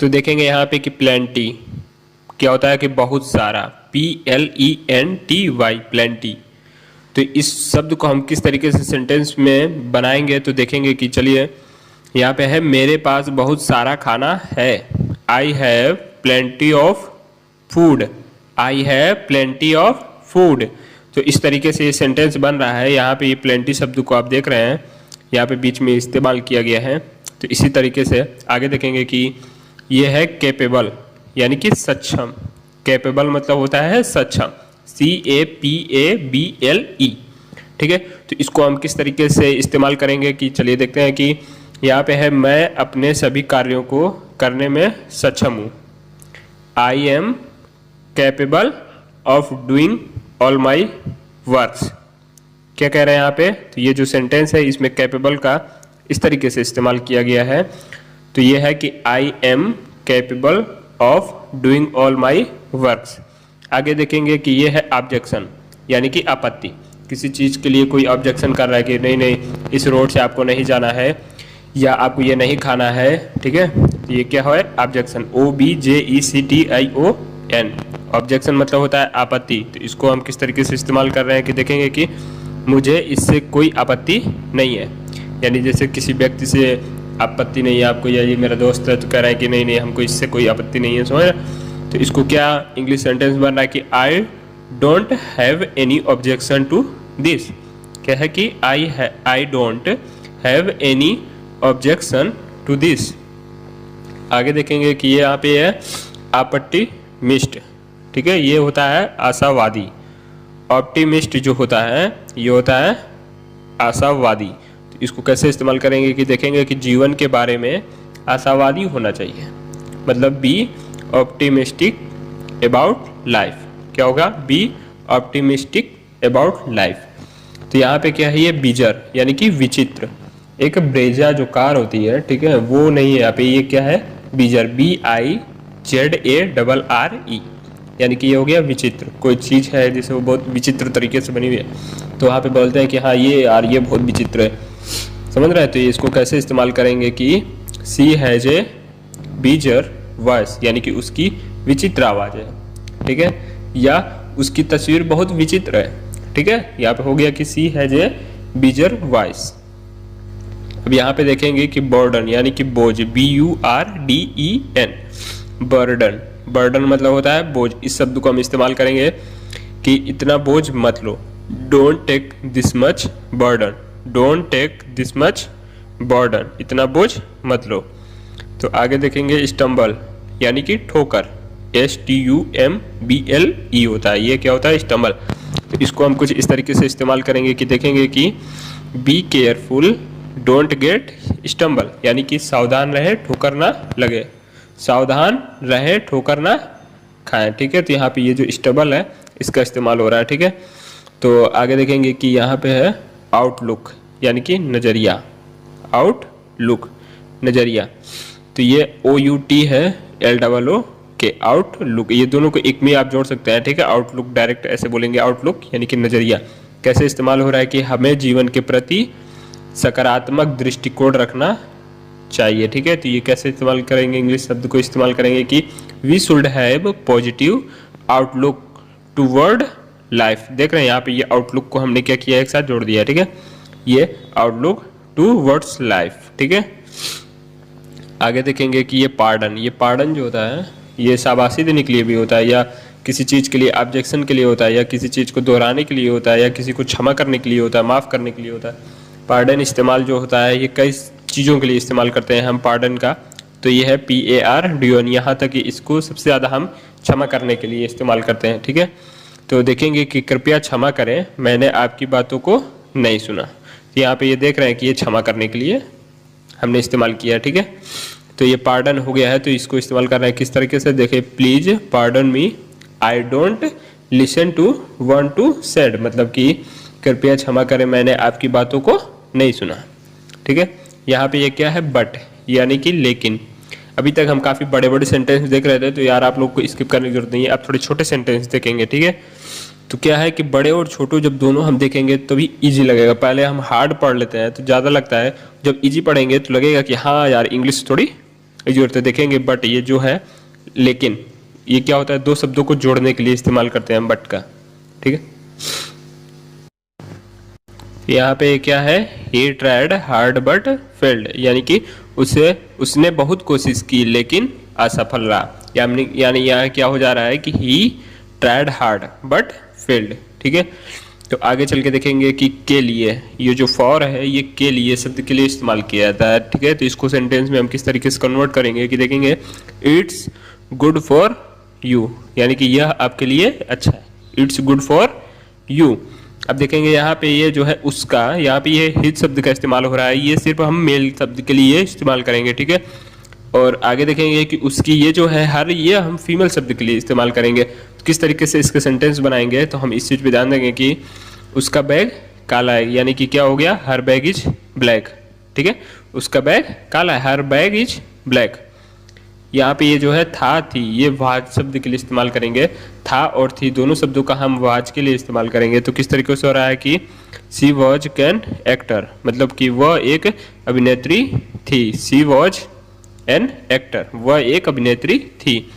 तो देखेंगे यहाँ पे कि प्लेंटी क्या होता है कि बहुत सारा, PLENTY, प्लेंटी। तो इस शब्द को हम किस तरीके से सेंटेंस में बनाएंगे तो देखेंगे कि चलिए यहाँ पे है मेरे पास बहुत सारा खाना है। I have plenty of food, I have plenty of food. तो इस तरीके से ये सेंटेंस बन रहा है। यहाँ पे ये प्लेंटी शब्द को आप देख रहे हैं यहाँ पे बीच में इस्तेमाल किया गया है। तो इसी तरीके से आगे देखेंगे कि ये है कैपेबल यानी कि सक्षम। कैपेबल मतलब होता है सक्षम, CAPABLE, ठीक है। तो इसको हम किस तरीके से इस्तेमाल करेंगे कि चलिए देखते हैं कि यहाँ पे है मैं अपने सभी कार्यों को करने में सक्षम हूँ। I am capable of doing all my works. क्या कह रहे हैं यहाँ पे, तो ये जो सेंटेंस है इसमें कैपेबल का इस तरीके से इस्तेमाल किया गया है। तो ये है कि I am capable of doing all my works. आगे देखेंगे कि ये है ऑब्जेक्शन यानी कि आपत्ति। किसी चीज़ के लिए कोई ऑब्जेक्शन कर रहा है कि नहीं नहीं इस रोड से आपको नहीं जाना है या आपको ये नहीं खाना है, ठीक है। तो ये क्या है ऑब्जेक्शन, OBJECTION। ऑब्जेक्शन मतलब होता है आपत्ति। तो इसको हम किस तरीके से इस्तेमाल कर रहे हैं कि देखेंगे कि मुझे इससे कोई आपत्ति नहीं है। यानी जैसे किसी व्यक्ति से आपत्ति नहीं है आपको, या ये मेरा दोस्त है तो कह रहा है कि नहीं नहीं हमको इससे कोई आपत्ति नहीं है, समझ रहे। तो इसको क्या इंग्लिश सेंटेंस बन रहा है कि I don't have any objection to this. क्या है कि I don't have any objection to this. आगे देखेंगे कि ये यहाँ पे है ऑप्टिमिस्ट, ठीक है। ये होता है आशावादी। ऑप्टिमिस्ट जो होता है ये होता है आशावादी। तो इसको कैसे इस्तेमाल करेंगे कि देखेंगे कि जीवन के बारे में आशावादी होना चाहिए, मतलब बी ऑप्टिमिस्टिक अबाउट लाइफ। क्या होगा? Be optimistic about life. तो यहाँ पे क्या है? ये बीजर यानी कि विचित्र। एक ब्रेजा जो कार होती है, ठीक है, वो नहीं है यहाँ पे, ये क्या है? बीजर, BIZARRE, यानी कि ये हो गया विचित्र। कोई चीज़ है जिसे वो बहुत विचित्र तरीके से बनी हुई है, तो वहाँ पे बोलते हैं कि हाँ ये यार ये बहुत विचित्र है। समझ रहे हैं? तो ये इसको कैसे इस्तेमाल करेंगे कि सी हैज ए बीजर वॉइस, यानी कि उसकी विचित्र आवाज़ है, ठीक है, या उसकी तस्वीर बहुत विचित्र है, ठीक है। यहाँ पे हो गया कि सी हैज ए बीजर वॉइस। अब यहाँ पे देखेंगे कि बर्डन यानी कि बोझ, BURDEN, बर्डन। बर्डन मतलब होता है बोझ। इस शब्द को हम इस्तेमाल करेंगे कि इतना बोझ मत लो। Don't take this much burden, don't take this much burden, इतना बोझ मत लो। तो आगे देखेंगे स्टम्बल यानी कि ठोकर, STUMBLE होता है, ये क्या होता है? स्टम्बल। तो इसको हम कुछ इस तरीके से इस्तेमाल करेंगे कि देखेंगे कि be careful don't get stumble, यानी कि सावधान रहे ठोकर ना लगे, सावधान रहे ठोकर ना खाएं, ठीक है। तो यहाँ पे ये जो स्टम्बल है इसका इस्तेमाल हो रहा है, ठीक है। तो आगे देखेंगे कि यहाँ पे है आउटलुक यानी कि नज़रिया, आउटलुक नज़रिया। तो ये OUT है LOO के, आउटलुक, ये दोनों को एक में आप जोड़ सकते हैं, ठीक है। आउटलुक डायरेक्ट ऐसे बोलेंगे, आउटलुक यानी कि नज़रिया। कैसे इस्तेमाल हो रहा है कि हमें जीवन के प्रति सकारात्मक दृष्टिकोण रखना चाहिए, ठीक है। तो ये कैसे इस्तेमाल करेंगे? इंग्लिश शब्द को इस्तेमाल करेंगे कि we should have positive outlook toward life. देख रहे हैं यहाँ पे ये आउटलुक को हमने क्या किया? एक साथ जोड़ दिया, ठीक है। ये आउटलुक टूवर्ड्स लाइफ, ठीक है। आगे देखेंगे कि ये पार्डन, ये पार्डन जो होता है ये शाबाशी देने के लिए भी होता है, या किसी चीज़ के लिए ऑब्जेक्शन के लिए होता है, या किसी चीज़ को दोहराने के लिए होता है, या किसी को क्षमा करने के लिए होता है, माफ़ करने के लिए होता है। पार्डन इस्तेमाल जो होता है ये कई चीज़ों के लिए इस्तेमाल करते हैं हम पार्डन का। तो ये है PARDON, यहाँ तक कि इसको सबसे ज़्यादा हम क्षमा करने के लिए इस्तेमाल करते हैं, ठीक है। तो देखेंगे कि कृपया क्षमा करें, मैंने आपकी बातों को नहीं सुना। तो यहाँ पे ये देख रहे हैं कि ये क्षमा करने के लिए हमने इस्तेमाल किया, ठीक है। तो ये पार्डन हो गया है। तो इसको इस्तेमाल कर रहे हैं किस तरीके से? देखिए, please pardon me, I don't listen to want to said, मतलब कि कृपया क्षमा करें मैंने आपकी बातों को नहीं सुना, ठीक है। यहाँ पे ये क्या है? बट यानी कि लेकिन। अभी तक हम काफ़ी बड़े बड़े सेंटेंस देख रहे थे, तो यार आप लोग को स्किप करने की जरूरत नहीं है, आप थोड़े छोटे सेंटेंस देखेंगे, ठीक है। तो क्या है कि बड़े और छोटे जब दोनों हम देखेंगे तो भी ईजी लगेगा। पहले हम हार्ड पढ़ लेते हैं तो ज़्यादा लगता है, जब ईजी पढ़ेंगे तो लगेगा कि हाँ यार इंग्लिश थोड़ी ईजी होती है। देखेंगे बट ये जो है लेकिन, ये क्या होता है? दो शब्दों को जोड़ने के लिए इस्तेमाल करते हैं हम बट का, ठीक है। यहाँ पे क्या है? He tried hard but failed, यानी कि उसने बहुत कोशिश की लेकिन असफल रहा। यानी यहाँ क्या हो जा रहा है कि he tried hard but failed, ठीक है। तो आगे चल के देखेंगे कि के लिए, ये जो फॉर है ये के लिए शब्द के लिए इस्तेमाल किया जाता है, ठीक है। तो इसको सेंटेंस में हम किस तरीके से कन्वर्ट करेंगे कि देखेंगे इट्स गुड फॉर यू, यानी कि यह आपके लिए अच्छा है, इट्स गुड फॉर यू। अब देखेंगे यहाँ पे ये जो है उसका, यहाँ पे ये हिज शब्द का इस्तेमाल हो रहा है, ये सिर्फ हम मेल शब्द के लिए इस्तेमाल करेंगे, ठीक है। और आगे देखेंगे कि उसकी, ये जो है हर, ये हम फीमेल शब्द के लिए इस्तेमाल करेंगे। तो किस तरीके से इसके सेंटेंस बनाएंगे तो हम इस चीज़ पे ध्यान देंगे कि उसका बैग काला है, यानी कि क्या हो गया? हर बैग इज ब्लैक, ठीक है। उसका बैग काला है, हर बैग इज ब्लैक। यहाँ पे ये जो है था थी, ये वाज शब्द के लिए इस्तेमाल करेंगे। था और थी दोनों शब्दों का हम वाज के लिए इस्तेमाल करेंगे। तो किस तरीके से हो रहा है कि सी वॉज कैन एक्टर, मतलब कि वह एक अभिनेत्री थी। सी वॉज एन एक्टर, वह एक अभिनेत्री थी।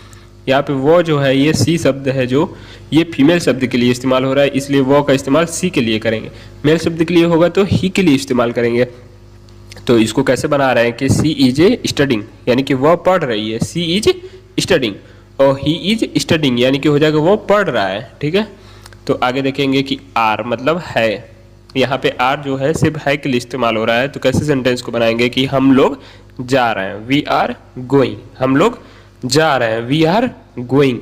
यहाँ पे वो जो है ये सी शब्द है जो ये फीमेल शब्द के लिए इस्तेमाल हो रहा है, इसलिए वो का इस्तेमाल सी के लिए करेंगे। मेल शब्द के लिए होगा तो ही के लिए इस्तेमाल करेंगे। तो इसको कैसे बना रहे हैं कि सी इज ए स्टडिंग, यानी कि वह पढ़ रही है, सी इज स्टडिंग, और ही इज स्टडिंग यानी कि हो जाएगा वो पढ़ रहा है, ठीक है। तो आगे देखेंगे कि आर मतलब है, यहाँ पे आर जो है सिर्फ है के लिए इस्तेमाल हो रहा है। तो कैसे सेंटेंस को बनाएंगे कि हम लोग जा रहे हैं, वी आर गोइंग, हम लोग जा रहे हैं, वी आर गोइंग।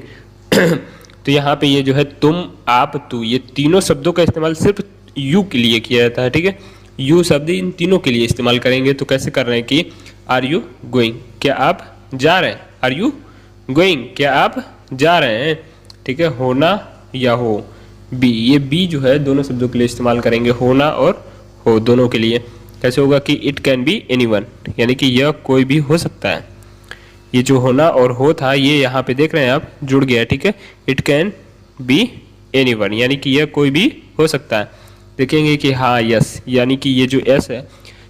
तो यहाँ पे ये जो है तुम, आप, तू, ये तीनों शब्दों का इस्तेमाल सिर्फ यू के लिए किया जाता है, ठीक है। यू शब्द इन तीनों के लिए इस्तेमाल करेंगे। तो कैसे कर रहे हैं कि आर यू गोइंग, क्या आप जा रहे हैं, आर यू गोइंग क्या आप जा रहे हैं, ठीक है। होना या हो, बी, ये बी जो है दोनों शब्दों के लिए इस्तेमाल करेंगे, होना और हो दोनों के लिए। कैसे होगा कि इट कैन बी एनीवन, यानी कि यह कोई भी हो सकता है। ये जो होना और हो था ये यहाँ पे देख रहे हैं आप जुड़ गया, ठीक है। इट कैन बी एनीवन यानी कि यह कोई भी हो सकता है। देखेंगे कि हाँ यस, यानी कि ये जो एस है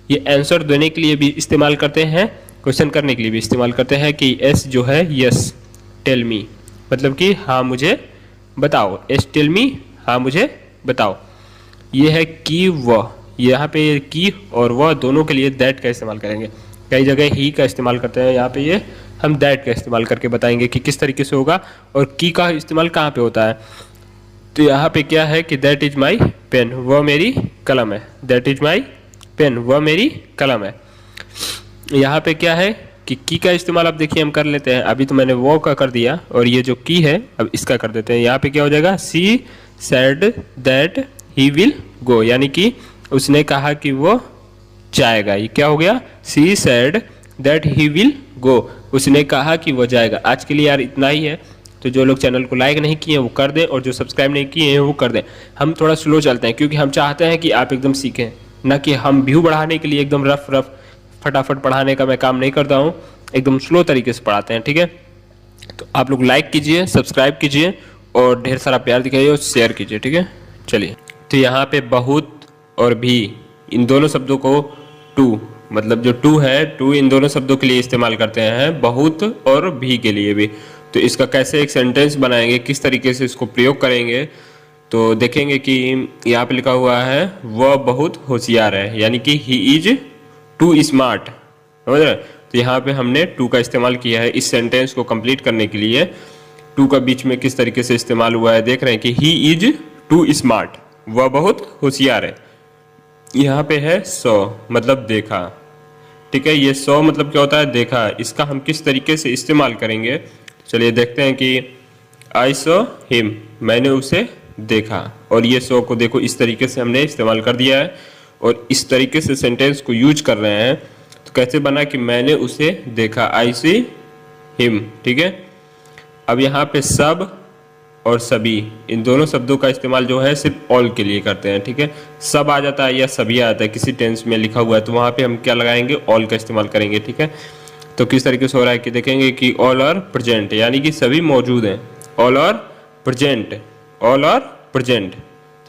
ये आंसर देने के लिए भी इस्तेमाल करते हैं, क्वेश्चन करने के लिए भी इस्तेमाल करते हैं कि एस जो है यस टेल मी, मतलब कि हाँ मुझे बताओ। एस टेल मी हाँ मुझे बताओ। ये है की वह, यहाँ पे की और वह दोनों के लिए दैट का इस्तेमाल करेंगे। कई जगह ही का इस्तेमाल करते हैं, यहाँ पे ये हम दैट का इस्तेमाल करके बताएंगे कि किस तरीके से होगा और की का इस्तेमाल कहाँ पे होता है। तो यहाँ पे क्या है कि दैट इज माई पेन, वह मेरी कलम है। दैट इज माई पेन, वह मेरी कलम है। यहाँ पे क्या है कि की का इस्तेमाल अब देखिए हम कर लेते हैं। अभी तो मैंने वो का कर दिया और ये जो की है अब इसका कर देते हैं। यहाँ पे क्या हो जाएगा, she said that he will go, यानी कि उसने कहा कि वो जाएगा। ये क्या हो गया, she said that he will go, उसने कहा कि वो जाएगा। आज के लिए यार इतना ही है। तो जो लोग चैनल को लाइक नहीं किए हैं वो कर दें और जो सब्सक्राइब नहीं किए हैं वो कर दें। हम थोड़ा स्लो चलते हैं क्योंकि हम चाहते हैं कि आप एकदम सीखें, ना कि हम व्यू बढ़ाने के लिए एकदम रफ फटाफट पढ़ाने का मैं काम नहीं करता हूँ, एकदम स्लो तरीके से पढ़ाते हैं, ठीक है। तो आप लोग लाइक कीजिए, सब्सक्राइब कीजिए और ढेर सारा प्यार दिखाइए और शेयर कीजिए, ठीक है। चलिए, तो यहाँ पे बहुत और भी, इन दोनों शब्दों को टू, मतलब जो टू है, टू इन दोनों शब्दों के लिए इस्तेमाल करते हैं, बहुत और भी के लिए भी। तो इसका कैसे एक सेंटेंस बनाएंगे, किस तरीके से इसको प्रयोग करेंगे, तो देखेंगे कि यहाँ पे लिखा हुआ है वह बहुत होशियार है, यानी कि ही इज टू स्मार्ट, समझ रहे। तो यहाँ पे हमने टू का इस्तेमाल किया है इस सेंटेंस को कंप्लीट करने के लिए। टू का बीच में किस तरीके से इस्तेमाल हुआ है देख रहे हैं कि ही इज टू स्मार्ट, वह बहुत होशियार है। यहाँ पे है सो, मतलब देखा, ठीक है। ये सो मतलब क्या होता है, देखा। इसका हम किस तरीके से इस्तेमाल करेंगे, चलिए देखते हैं कि आई सो हिम, मैंने उसे देखा। और ये सो को देखो इस तरीके से हमने इस्तेमाल कर दिया है और इस तरीके से सेंटेंस को यूज कर रहे हैं। तो कैसे बना कि मैंने उसे देखा, आई सी हिम, ठीक है। अब यहाँ पे सब और सभी, इन दोनों शब्दों का इस्तेमाल जो है सिर्फ ऑल के लिए करते हैं, ठीक है। सब आ जाता है या सभी आ जाता है किसी टेंस में लिखा हुआ है, तो वहाँ पे हम क्या लगाएंगे, ऑल का इस्तेमाल करेंगे, ठीक है। तो किस तरीके से हो रहा है कि देखेंगे कि ऑल आर प्रेजेंट, यानी कि सभी मौजूद हैं। All are present, all are present,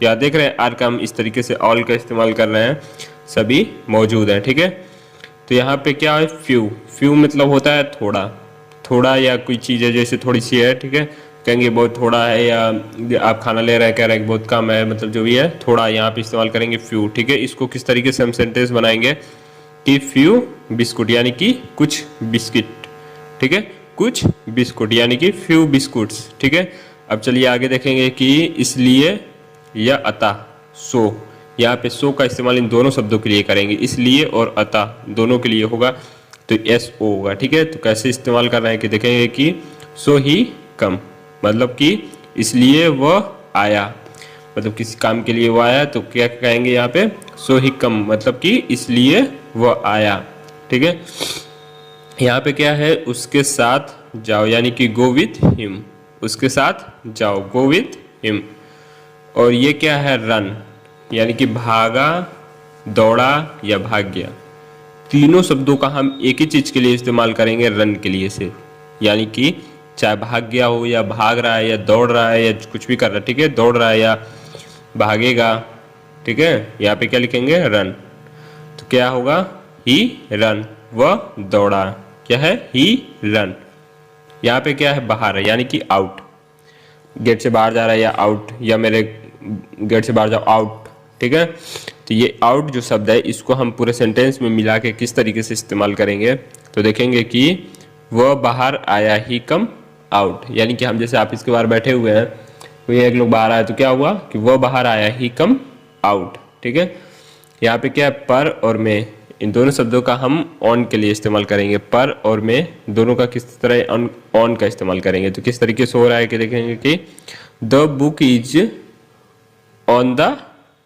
या देख रहे हैं आर का हम इस तरीके से ऑल का इस्तेमाल कर रहे हैं, सभी मौजूद हैं, ठीक है। तो यहाँ पे क्या है, फ्यू, फ्यू मतलब होता है थोड़ा, थोड़ा या कोई चीज़ है जैसे थोड़ी सी है, ठीक है। कहेंगे बहुत थोड़ा है, या आप खाना ले रहे हैं कह रहे हैं बहुत कम है, मतलब जो भी है थोड़ा, यहाँ पे इस्तेमाल करेंगे फ्यू, ठीक है। इसको किस तरीके से हम सेंटेंस बनाएंगे कि फ्यू बिस्कुट, यानी कि कुछ बिस्किट, ठीक है, कुछ बिस्कुट, यानी कि फ्यू बिस्कुट्स, ठीक है। अब चलिए आगे देखेंगे कि इसलिए या अतः, सो, यहाँ पे सो का इस्तेमाल इन दोनों शब्दों के लिए करेंगे, इसलिए और अतः दोनों के लिए होगा, तो एस ओ होगा, ठीक है। तो कैसे इस्तेमाल कर रहे हैं कि देखेंगे कि सो ही कम, मतलब कि इसलिए वह आया, मतलब किसी काम के लिए वो आया, तो क्या कहेंगे यहाँ पे, सो ही कम, मतलब कि इसलिए वह आया, ठीक है। यहाँ पे क्या है, उसके साथ जाओ, यानी कि गो विथ हिम, उसके साथ जाओ, गो विथ हिम। और ये क्या है, रन, यानी कि भागा, दौड़ा या भाग गया। तीनों शब्दों का हम एक ही चीज के लिए इस्तेमाल करेंगे, रन के लिए सिर्फ, यानी कि चाहे भाग गया हो या भाग रहा है या दौड़ रहा है या कुछ भी कर रहा है, ठीक है, दौड़ रहा है या भागेगा, ठीक है। यहाँ पे क्या लिखेंगे, रन, तो क्या होगा, ही रन, वह दौड़ा, क्या है, ही रन। यहाँ पे क्या है, बाहर है, यानी कि आउट, गेट से बाहर जा रहा है या आउट, या मेरे गेट से बाहर जाओ, आउट, ठीक है। तो ये आउट जो शब्द है इसको हम पूरे सेंटेंस में मिला के किस तरीके से इस्तेमाल करेंगे, तो देखेंगे कि वह बाहर आया, ही कम आउट, यानी कि हम जैसे ऑफिस के बाहर बैठे हुए हैं, कोई एक लोग बाहर आया तो क्या हुआ कि वह बाहर आया, ही कम आउट, ठीक है। यहाँ पे क्या है, पर और में, इन दोनों शब्दों का हम ऑन के लिए इस्तेमाल करेंगे, पर और में दोनों का किस तरह ऑन का इस्तेमाल करेंगे। तो किस तरीके से हो रहा है कि देखेंगे कि the book is on the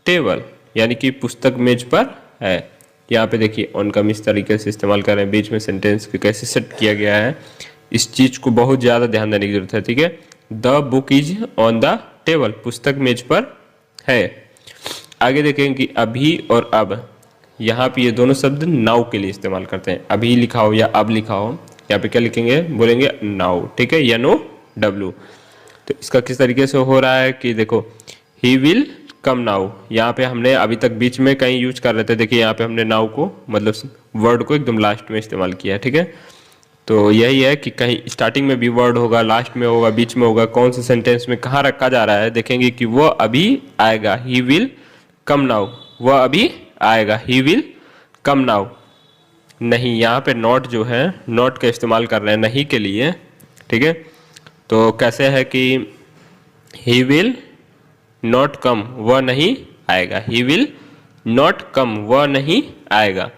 table, यानी कि पुस्तक मेज पर है। यहाँ पे देखिए ऑन का हम इस तरीके से इस्तेमाल कर रहे हैं, बीच में सेंटेंस के कैसे सेट किया गया है, इस चीज को बहुत ज्यादा ध्यान देने की जरूरत है, ठीक है। The book is on the table, पुस्तक मेज पर है। आगे देखेंगे कि अभी और अब, यहाँ पे ये दोनों शब्द नाउ के लिए इस्तेमाल करते हैं। अभी लिखा हो या अब लिखा हो, यहाँ पे क्या लिखेंगे, बोलेंगे नाउ, ठीक है, NOW। तो इसका किस तरीके से हो रहा है कि देखो, ही विल कम नाउ, यहाँ पे हमने अभी तक बीच में कहीं यूज कर रहे थे, देखिए यहाँ पे हमने नाउ को मतलब वर्ड को एकदम लास्ट में इस्तेमाल किया है, ठीक है। तो यही है कि कहीं स्टार्टिंग में भी वर्ड होगा, लास्ट में होगा, बीच में होगा, कौन से सेंटेंस में कहाँ रखा जा रहा है। देखेंगे कि वह अभी आएगा, ही विल कम नाउ, वह अभी आएगा, ही विल कम नाउ। नहीं, यहाँ पे नॉट जो है, नॉट का इस्तेमाल कर रहे हैं नहीं के लिए, ठीक है। तो कैसे है कि ही विल नॉट कम, वह नहीं आएगा, ही विल नॉट कम, वह नहीं आएगा।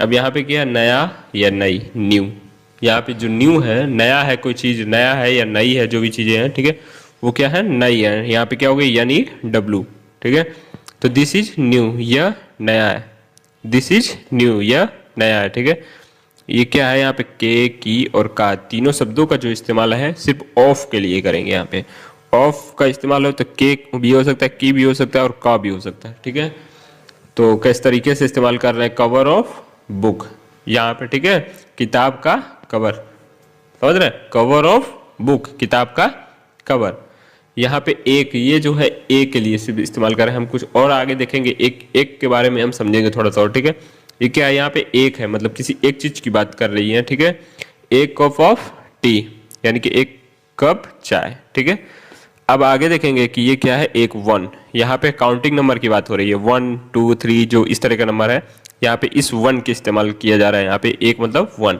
अब यहाँ पे क्या, नया या नई, न्यू। यहाँ पे जो न्यू है, नया है, कोई चीज़ नया है या नई है, जो भी चीज़ें हैं, ठीक है, वो क्या है, नई है। यहाँ पे क्या हो गई, NEW, ठीक है। तो दिस इज न्यू, यह नया है, दिस इज न्यू, यह नया है, ठीक है। ये क्या है, यहाँ पे के, की और का, तीनों शब्दों का जो इस्तेमाल है सिर्फ ऑफ के लिए करेंगे। यहाँ पे ऑफ का इस्तेमाल हो तो के भी हो सकता है, की भी हो सकता है और का भी हो सकता है, ठीक है। तो किस तरीके से इस्तेमाल कर रहे हैं, कवर ऑफ बुक यहाँ पे, ठीक है, किताब का कवर, समझ रहे, कवर ऑफ बुक, किताब का कवर। यहाँ पे एक, ये जो है ए के लिए सिर्फ इस्तेमाल कर रहे हैं हम, कुछ और आगे देखेंगे, एक के बारे में हम समझेंगे थोड़ा सा और, ठीक है। ये क्या है, यहाँ पे एक है, मतलब किसी एक चीज की बात कर रही है, ठीक है। एक कप ऑफ टी, यानी कि एक कप चाय, ठीक है। अब आगे देखेंगे कि ये क्या है, एक 1, यहाँ पे काउंटिंग नंबर की बात हो रही है, 1 2 3 जो इस तरह का नंबर है, यहाँ पे इस 1 के इस्तेमाल किया जा रहा है, यहाँ पे एक मतलब 1।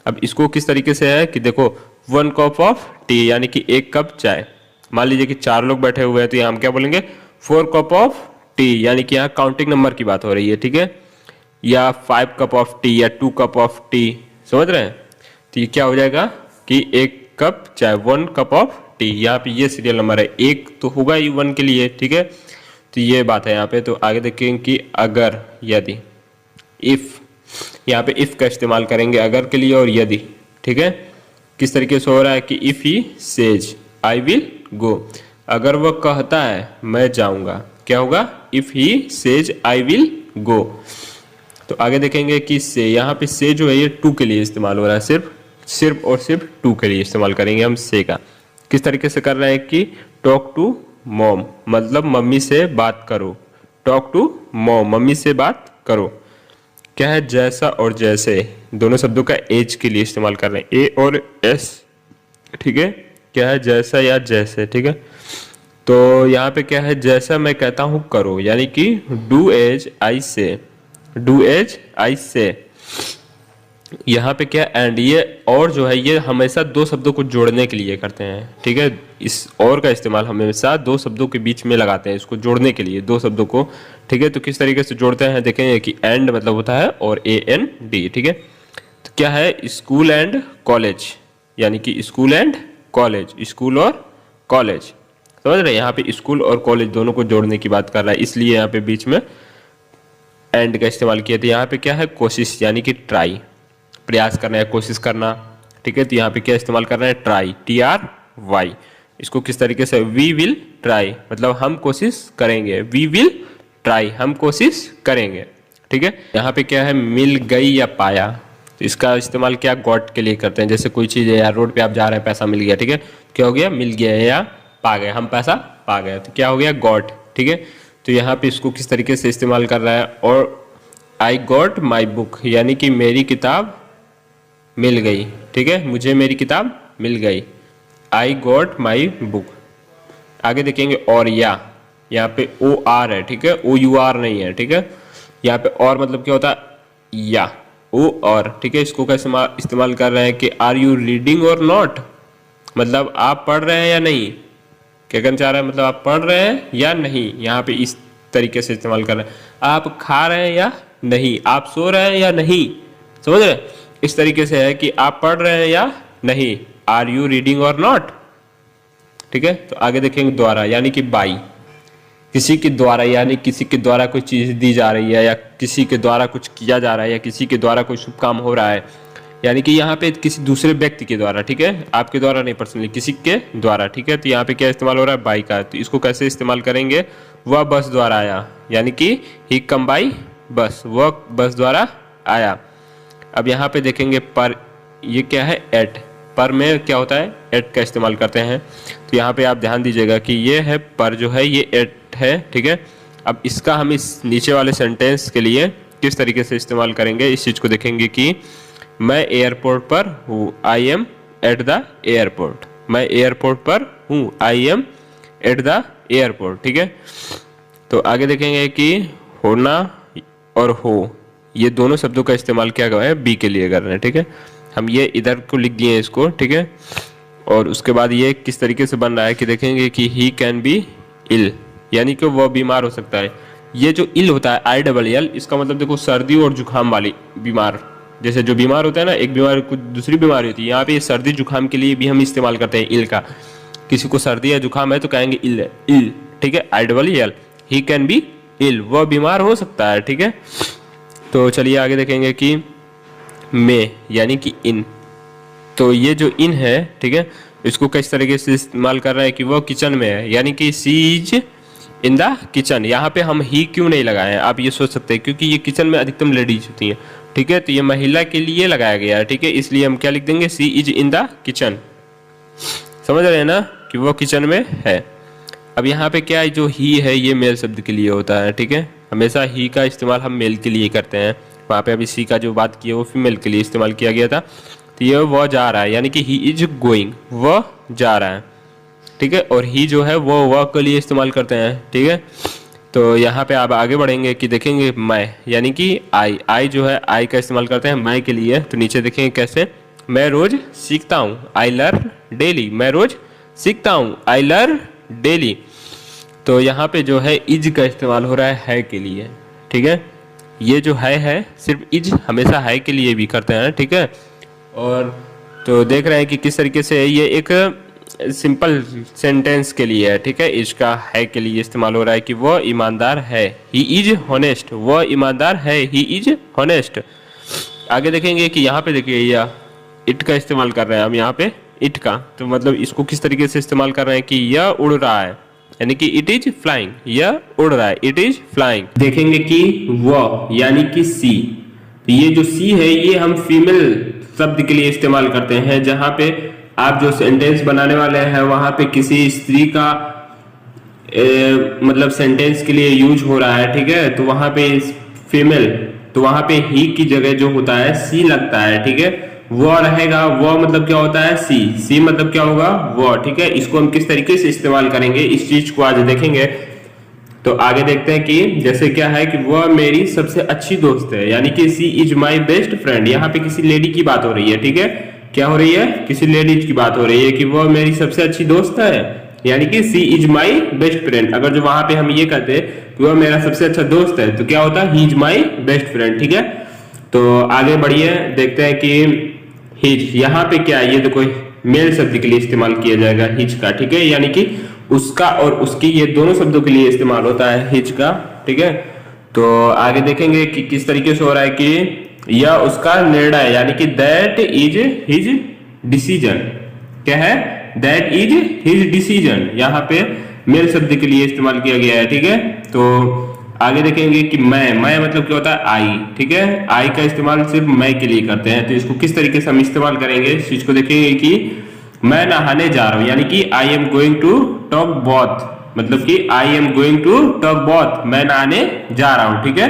अब इसको किस तरीके से है कि देखो, 1 कप ऑफ टी, यानी कि एक कप चाय। मान लीजिए कि 4 लोग बैठे हुए हैं, तो यहाँ हम क्या बोलेंगे, 4 कप ऑफ टी, यानी कि यहाँ काउंटिंग नंबर की बात हो रही है, ठीक है। या 5 कप ऑफ टी या 2 कप ऑफ टी, समझ रहे हैं। तो ये क्या हो जाएगा कि एक कप चाय, 1 कप ऑफ टी, यहाँ पे ये सीरियल नंबर है, एक तो होगा ही 1 के लिए, ठीक है। तो ये बात है यहाँ पे। तो आगे देखेंगे कि अगर, यदि, इफ, यहाँ पे इफ का इस्तेमाल करेंगे अगर के लिए और यदि, ठीक है। किस तरीके से हो रहा है कि if he says I will go, अगर वह कहता है मैं जाऊंगा, क्या होगा, if he says I will go. तो आगे देखेंगे कि से, यहाँ पे से जो है ये टू के लिए इस्तेमाल हो रहा है, सिर्फ और सिर्फ टू के लिए इस्तेमाल करेंगे हम से का। किस तरीके से कर रहे हैं कि टॉक टू मॉम, मतलब मम्मी से बात करो, टॉक टू मॉम, मम्मी से बात करो। क्या है, जैसा और जैसे, दोनों शब्दों का एज के लिए इस्तेमाल कर रहे हैं, ए और एस, ठीक है। क्या है, जैसा या जैसे, ठीक है। तो यहाँ पे क्या है, जैसा मैं कहता हूँ करो, यानी कि डू एज आई से, डू एज आई से। यहाँ पे क्या, एंड, ये और जो है ये हमेशा दो शब्दों को जोड़ने के लिए करते हैं, ठीक है। इस और का इस्तेमाल हमेशा दो शब्दों के बीच में लगाते हैं, इसको जोड़ने के लिए, दो शब्दों को, ठीक है। तो किस तरीके से जोड़ते हैं देखेंगे कि एंड मतलब होता है और AND, ठीक है। तो क्या है, स्कूल एंड कॉलेज, यानी कि स्कूल एंड कॉलेज, स्कूल और कॉलेज, समझ रहे हैं। यहाँ पे स्कूल और कॉलेज दोनों को जोड़ने की बात कर रहा है, इसलिए यहाँ पे बीच में एंड का इस्तेमाल किया। तो यहाँ पे क्या है, कोशिश, यानी कि ट्राई, प्रयास करना या कोशिश करना, ठीक है। तो यहाँ पे क्या इस्तेमाल कर रहे हैं, ट्राई, TRY। इसको किस तरीके से, वी विल ट्राई, मतलब हम कोशिश करेंगे, वी विल ट्राई, हम कोशिश करेंगे, ठीक है। यहाँ पे क्या है, मिल गई या पाया, तो इसका इस्तेमाल क्या, गॉट के लिए करते हैं। जैसे कोई चीज़ है यार, रोड पे आप जा रहे हैं, पैसा मिल गया, ठीक है, क्या हो गया, मिल गया, या पा गए, हम पैसा पा गए, तो क्या हो गया, गॉट, ठीक है। तो यहाँ पे इसको किस तरीके से इस्तेमाल कर रहा है, और आई गॉट माई बुक, यानी कि मेरी किताब मिल गई, ठीक है, मुझे मेरी किताब मिल गई, आई गॉट माई बुक। आगे देखेंगे और या, यहाँ पे OR है, ठीक है, OUR नहीं है, ठीक है। यहाँ पे और मतलब क्या होता है, या, ओ और, ठीक है। इसको का इस्तेमाल कर रहे हैं कि आर यू रीडिंग और नॉट, मतलब आप पढ़ रहे हैं या नहीं, क्या कहना चाह रहा है, मतलब आप पढ़ रहे हैं या नहीं, यहाँ पे इस तरीके से इस्तेमाल कर रहे हैं। आप खा रहे हैं या नहीं, आप सो रहे हैं या नहीं, समझ रहे हैं। इस तरीके से है कि आप पढ़ रहे हैं या नहीं, आर यू रीडिंग और नॉट, ठीक है। तो आगे देखेंगे द्वारा, यानी कि बाई, किसी के द्वारा, यानी किसी के द्वारा कोई चीज दी जा रही है, या किसी के द्वारा कुछ किया जा रहा है, या किसी के द्वारा कोई शुभ काम हो रहा है, यानी कि यहाँ पे किसी दूसरे व्यक्ति के द्वारा, ठीक है, आपके द्वारा नहीं, पर्सनली किसी के द्वारा, ठीक है। तो यहाँ पे क्या इस्तेमाल हो रहा है, बाई का। तो इसको कैसे इस्तेमाल करेंगे, वह बस द्वारा आया, यानी कि ही कम बाई बस, वह बस द्वारा आया। अब यहाँ पे देखेंगे पर, ये क्या है, एट। पर में क्या होता है, एट का इस्तेमाल करते हैं। तो यहाँ पे आप ध्यान दीजिएगा कि ये है पर जो है ये एट है, ठीक है। अब इसका हम इस नीचे वाले सेंटेंस के लिए किस तरीके से इस्तेमाल करेंगे, इस चीज़ को देखेंगे कि मैं एयरपोर्ट पर हूँ, I am at the airport. मैं एयरपोर्ट पर हूँ, I am at the airport, ठीक है। तो आगे देखेंगे कि होना और हो, ये दोनों शब्दों का इस्तेमाल क्या गया है, बी के लिए कर रहे हैं, ठीक है। हम ये इधर को लिख दिए इसको, ठीक है। और उसके बाद ये किस तरीके से बन रहा है कि देखेंगे कि ही कैन बी इल, यानी कि वह बीमार हो सकता है। ये जो इल होता है, आई डबल एल, इसका मतलब देखो सर्दी और जुकाम वाली बीमार, जैसे जो बीमार होता है ना, एक बीमारी कुछ दूसरी बीमारी होती है, यहाँ पे सर्दी जुकाम के लिए भी हम इस्तेमाल करते हैं इल का। किसी को सर्दी या जुकाम है तो कहेंगे इल, इल, ठीक है, I double L, he can be ill, वह बीमार हो सकता है, ठीक है। तो चलिए आगे देखेंगे कि में, यानी कि इन। तो ये जो इन है, ठीक है, इसको किस तरीके से इस्तेमाल कर रहे हैं कि वो किचन में है, यानी कि सी इज इन द किचन। यहाँ पे हम ही क्यों नहीं लगाए हैं, आप ये सोच सकते हैं, क्योंकि ये किचन में अधिकतम लेडीज होती हैं, ठीक है। तो ये महिला के लिए लगाया गया है, ठीक है, इसलिए हम क्या लिख देंगे, सी इज इन द किचन। समझ रहे हैं ना कि वो किचन में है। अब यहाँ पे क्या है, जो ही है ये मेल शब्द के लिए होता है, ठीक है। हमेशा ही का इस्तेमाल हम मेल के लिए करते हैं। वहाँ पे अभी सी का जो बात की है वो फीमेल के लिए इस्तेमाल किया गया था। तो ये वह जा रहा है, यानी कि ही इज गोइंग, वह जा रहा है, ठीक है। और ही जो है वो वह के लिए इस्तेमाल करते हैं, ठीक है। तो यहाँ पे आप आगे बढ़ेंगे कि देखेंगे मैं, यानी कि आई, आई जो है आई का इस्तेमाल करते हैं मैं के लिए। तो नीचे देखेंगे कैसे, मैं रोज सीखता हूँ, आई लर्न डेली, मैं रोज सीखता हूँ, आई लर्न डेली। तो यहाँ पे जो है इज का इस्तेमाल हो रहा है के लिए, ठीक है। ये जो है सिर्फ इज हमेशा है के लिए भी करते हैं, ठीक है। और तो देख रहे हैं कि किस तरीके से ये एक सिंपल सेंटेंस के लिए है, ठीक है। इसका है के लिए इस्तेमाल हो रहा है कि वह ईमानदार है, ही इज हॉनेस्ट, वह ईमानदार है, ही इज हॉनेस्ट। आगे देखेंगे कि यहाँ पे देखिए यह इट का इस्तेमाल कर रहे हैं हम यहाँ पे, इट का। तो मतलब इसको किस तरीके से इस्तेमाल कर रहे हैं कि यह उड़ रहा है, यानी कि इट इज फ्लाइंग, यह उड़ रहा है, इट इज फ्लाइंग। देखेंगे कि वह, यानी कि सी। तो ये जो सी है ये हम फीमेल शब्द के लिए इस्तेमाल करते हैं। जहां पे आप जो सेंटेंस बनाने वाले हैं वहां पे किसी स्त्री का मतलब सेंटेंस के लिए यूज हो रहा है, ठीक है। तो वहां पे फीमेल, तो वहां पे ही की जगह जो होता है सी लगता है, ठीक है। वह रहेगा, वह मतलब क्या होता है, सी, सी मतलब क्या होगा, वह, ठीक है। इसको हम किस तरीके से इस्तेमाल करेंगे इस चीज को आज देखेंगे। तो आगे देखते हैं कि जैसे क्या है कि वह मेरी सबसे अच्छी दोस्त है, यानी कि सी इज माई बेस्ट फ्रेंड। यहाँ पे किसी लेडी की बात हो रही है, ठीक है। क्या हो रही है, किसी लेडीज की बात हो रही है कि वह मेरी सबसे अच्छी दोस्त है, यानी कि सी इज माई बेस्ट फ्रेंड। अगर जो वहां पे हम ये कहते कि वह मेरा सबसे अच्छा दोस्त है तो क्या होता है, he is my best friend, ठीक है। तो आगे बढ़िए, देखते हैं कि हिज, यहाँ पे क्या है, ये देखो मेल शब्द के लिए इस्तेमाल किया जाएगा हिज का, ठीक है। यानी कि उसका और उसकी, ये दोनों शब्दों के लिए इस्तेमाल होता है हिज का, ठीक है। तो आगे देखेंगे कि किस तरीके से हो रहा है कि यह उसका निर्णय, यानी कि दैट इज हिज डिसीजन। क्या है, दैट इज हिज डिसीजन, यहाँ पे मेल शब्द के लिए इस्तेमाल किया गया है, ठीक है। तो आगे देखेंगे कि मैं मतलब क्या होता है, आई, ठीक है। आई का इस्तेमाल सिर्फ मैं के लिए करते हैं। तो इसको किस तरीके से हम इस्तेमाल करेंगे इस चीज को देखेंगे कि मैं नहाने जा रहा हूं, यानी कि I am going to talk both, मतलब कि I am going to talk both, मैं नहाने जा रहा हूं, ठीक है।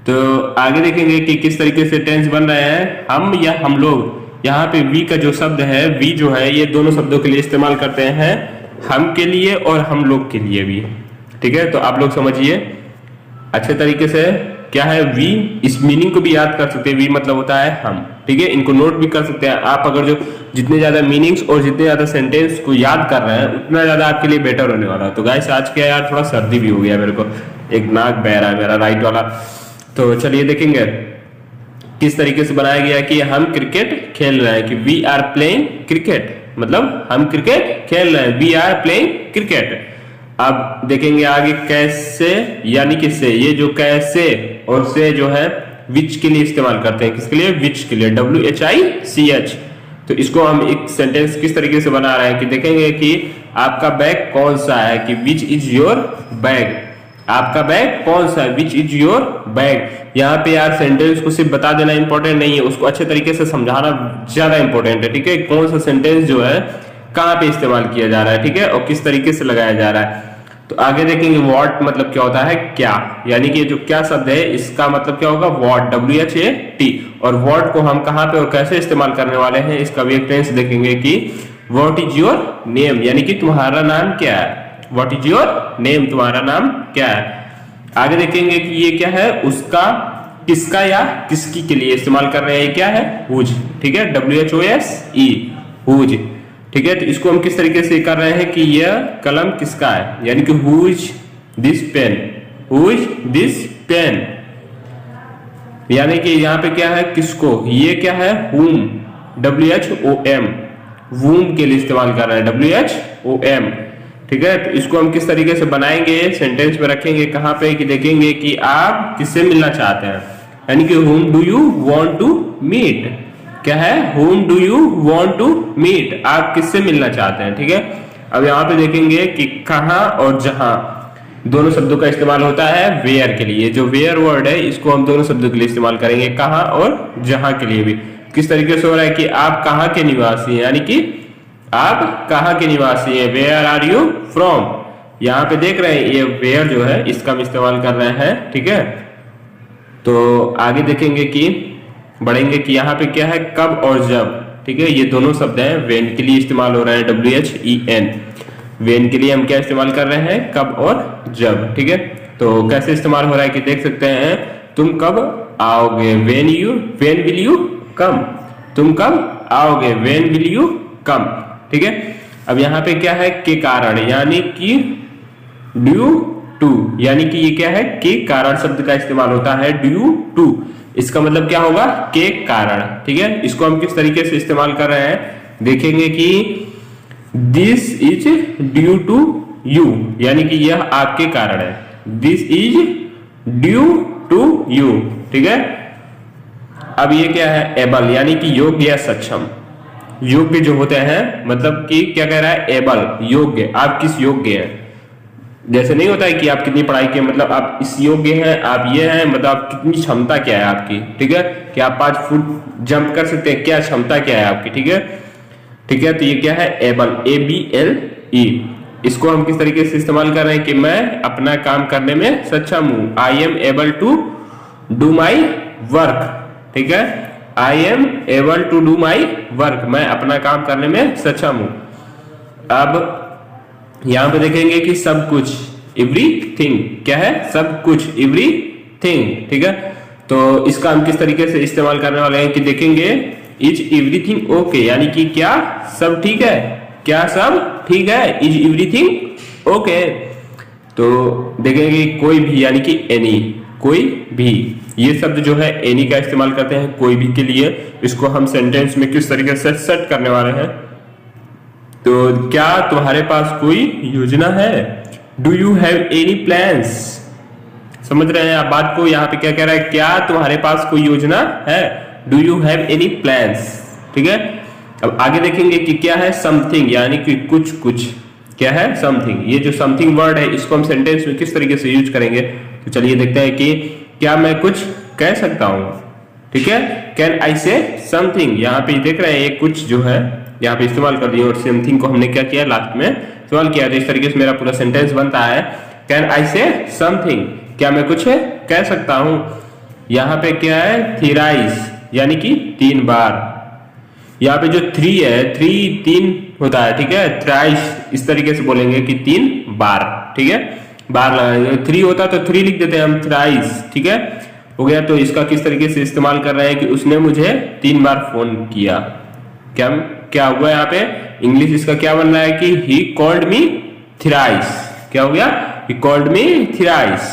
तो आगे देखेंगे कि किस तरीके से टेंस बन रहे हैं, हम या हम लोग। यहाँ पे वी का जो शब्द है, वी जो है ये दोनों शब्दों के लिए इस्तेमाल करते हैं, हम के लिए और हम लोग के लिए भी, ठीक है। तो आप लोग समझिए अच्छे तरीके से क्या है वी, इस मीनिंग को भी याद कर सकते हैं। वी मतलब होता है हम, ठीक है। इनको नोट भी कर सकते हैं आप। अगर जो जितने ज्यादा मीनिंग्स और जितने ज्यादा सेंटेंस को याद कर रहे हैं उतना ज्यादा आपके लिए बेटर होने वाला है। तो गाइस आज क्या यार, थोड़ा सर्दी भी हो गया मेरे को, एक नाक बह रहा है मेरा राइट वाला। तो चलिए देखेंगे किस तरीके से बनाया गया कि हम क्रिकेट खेल रहे हैं, कि वी आर प्लेइंग क्रिकेट, मतलब हम क्रिकेट खेल रहे हैं, वी आर प्लेइंग क्रिकेट। अब देखेंगे आगे कैसे, यानी कि से, ये जो कैसे और से जो है विच के लिए इस्तेमाल करते हैं। किसके लिए? विच के लिए, WHICH। तो इसको हम एक सेंटेंस किस तरीके से बना रहे हैं कि देखेंगे कि आपका बैग कौन सा है, कि विच इज योर बैग, आपका बैग कौन सा है, विच इज योर बैग। यहाँ पे यार सेंटेंस को सिर्फ बता देना इंपॉर्टेंट नहीं है, उसको अच्छे तरीके से समझाना ज्यादा इंपॉर्टेंट है। ठीक है, कौन सा सेंटेंस जो है कहाँ पे इस्तेमाल किया जा रहा है, ठीक है, और किस तरीके से लगाया जा रहा है। तो आगे देखेंगे व्हाट मतलब क्या होता है, क्या, यानी कि जो क्या शब्द है इसका मतलब क्या होगा, व्हाट, WHAT। और व्हाट को हम कहाँ पे और कैसे इस्तेमाल करने वाले हैं, इसका भी एक टेंस देखेंगे कि व्हाट इज योर नेम, यानी कि तुम्हारा नाम क्या है, व्हाट इज योर नेम, तुम्हारा नाम क्या है। आगे देखेंगे कि ये क्या है, उसका, किसका या किसकी के लिए इस्तेमाल कर रहे हैं, ये क्या है, हुज। ठीक है, WHOSE, हुज। ठीक है, तो इसको हम किस तरीके से कर रहे हैं कि यह कलम किसका है, यानी कि whose this pen, whose this pen, यानी कि यहाँ पे क्या है, किसको, ये क्या है, whom, WHOM, whom के लिए इस्तेमाल कर रहे हैं, WHOM। ठीक है, तो इसको हम किस तरीके से बनाएंगे, सेंटेंस में रखेंगे कहाँ पे, कि देखेंगे कि आप किससे मिलना चाहते हैं, यानी कि whom do you want to meet, क्या है, whom do you want to meet, आप किससे मिलना चाहते हैं। ठीक है, अब यहाँ पे देखेंगे कि कहाँ और जहां दोनों शब्दों का इस्तेमाल होता है वेयर के लिए। जो वेयर वर्ड है इसको हम दोनों शब्दों के लिए इस्तेमाल करेंगे, कहाँ और जहां के लिए भी। किस तरीके से हो रहा है कि आप कहाँ के निवासी हैं, यानी कि आप कहाँ के निवासी हैं, वेयर आर यू फ्रॉम। यहाँ पे देख रहे हैं ये वेयर जो है इसका हम इस्तेमाल कर रहे हैं। ठीक है, तो आगे देखेंगे कि बढ़ेंगे कि यहाँ पे क्या है, कब और जब। ठीक है, ये दोनों शब्द हैं, वेन के लिए इस्तेमाल हो रहे हैं, WHEN। वेन के लिए हम क्या इस्तेमाल कर रहे हैं, कब और जब। ठीक है, तो कैसे इस्तेमाल हो रहा है कि देख सकते हैं, तुम कब आओगे, वेन विल यू कम, तुम कब आओगे, वेन विल यू कम। ठीक है, अब यहाँ पे क्या है, के कारण, यानी कि ड्यू टू, यानी कि ये क्या है, के कारण शब्द का इस्तेमाल होता है, ड्यू टू। इसका मतलब क्या होगा, के कारण। ठीक है, इसको हम किस तरीके से इस्तेमाल कर रहे हैं, देखेंगे कि this is due to you, यानी कि यह आपके कारण है, this is due to you. ठीक है, अब ये क्या है, एबल, यानी कि योग्य या सक्षम। योग्य जो होते हैं मतलब कि क्या कह रहा है, एबल, योग्य, आप किस योग्य हैं। जैसे नहीं होता है कि आप कितनी पढ़ाई के, मतलब आप इस योग्य हैं, आप ये हैं, मतलब आप कितनी क्षमता क्या है आपकी। ठीक है, कि आप 5 फुट जंप कर सकते हैं, क्या क्षमता क्या है आपकी। ठीक है, ठीक है, तो ये क्या है, एबल, ABLE। इसको हम किस तरीके से इस्तेमाल कर रहे हैं कि मैं अपना काम करने में सक्षम हूं, I am able to do my work. ठीक है, I am able to do my work, मैं अपना काम करने में सक्षम हूं। अब यहां पे देखेंगे कि सब कुछ, एवरीथिंग, क्या है, सब कुछ, एवरीथिंग। ठीक है, तो इसका हम किस तरीके से इस्तेमाल करने वाले हैं कि देखेंगे, इज एवरीथिंग ओके, यानी कि क्या सब ठीक है, क्या सब ठीक है, इज एवरीथिंग ओके। तो देखेंगे कोई भी, यानी कि एनी, कोई भी, ये शब्द जो है एनी का इस्तेमाल करते हैं कोई भी के लिए। इसको हम सेंटेंस में किस तरीके से सेट करने वाले हैं, तो क्या तुम्हारे पास कोई योजना है, do you have any plans. समझ रहे हैं आप बात को, यहाँ पे क्या कह रहा है, क्या तुम्हारे पास कोई योजना है, do you have any plans. ठीक है, अब आगे देखेंगे कि क्या है, समथिंग, यानी कि कुछ कुछ, क्या है, समथिंग। ये जो समथिंग वर्ड है इसको हम सेंटेंस में किस तरीके से यूज करेंगे, तो चलिए देखते हैं कि क्या मैं कुछ कह सकता हूं। ठीक है, कैन आई से समथिंग, यहाँ पे देख रहे हैं ये कुछ जो है यहाँ पे इस्तेमाल कर दिया, और समथिंग को हमने क्या किया, लास्ट में इस्तेमाल किया। तो इस तरीके से मेरा पूरा सेंटेंस बनता है, कैन आई से समथिंग, क्या मैं कुछ कह सकता हूं। यहाँ पे क्या है, थ्राइस, यानी कि 3 बार। यहाँ पे जो 3 है, 3 होता है। ठीक है, थ्राइस इस तरीके से बोलेंगे कि 3 बार। ठीक है, बार लगाएंगे, 3 होता तो 3 लिख देते हैं हम, थ्राइस। ठीक है, हो गया। तो इसका किस तरीके से इस्तेमाल कर रहे हैं कि उसने मुझे 3 बार फोन किया। क्या हुआ यहाँ पे, इंग्लिश इसका क्या बन रहा है कि ही कॉल्ड मी थ्राइस। क्या हो गया, ही कॉल्ड मी थ्राइस।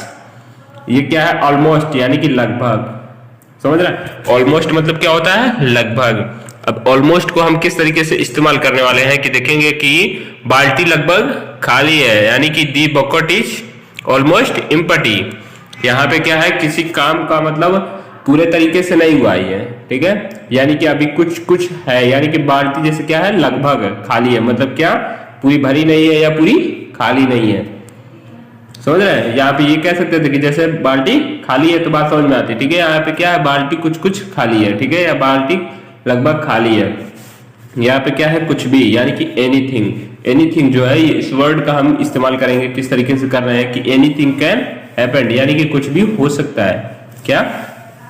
ये क्या है, ऑलमोस्ट, यानी कि लगभग। समझ रहे हैं, ऑलमोस्ट मतलब क्या होता है, लगभग। अब ऑलमोस्ट को हम किस तरीके से इस्तेमाल करने वाले हैं कि देखेंगे कि बाल्टी लगभग खाली है, यानी कि दी बकेट इज ऑलमोस्ट एम्प्टी। यहाँ पे क्या है, किसी काम का मतलब पूरे तरीके से नहीं हुआ है, ठीक है। यानी कि अभी कुछ कुछ है, यानी कि बाल्टी जैसे क्या है, लगभग खाली है, मतलब क्या पूरी भरी नहीं है या पूरी खाली नहीं है, समझ रहे हैं। यहाँ पे ये कह सकते थे कि जैसे बाल्टी खाली है तो बात समझ में आती है, ठीक है। यहाँ पे क्या है, बाल्टी कुछ कुछ खाली है, ठीक है, या बाल्टी लगभग खाली है। यहाँ पे क्या है, कुछ भी, यानी कि एनीथिंग। एनीथिंग जो है, इस वर्ड का हम इस्तेमाल करेंगे किस तरीके से कर रहे हैं कि एनीथिंग कैन हैपन, यानी कि कुछ भी हो सकता है। क्या,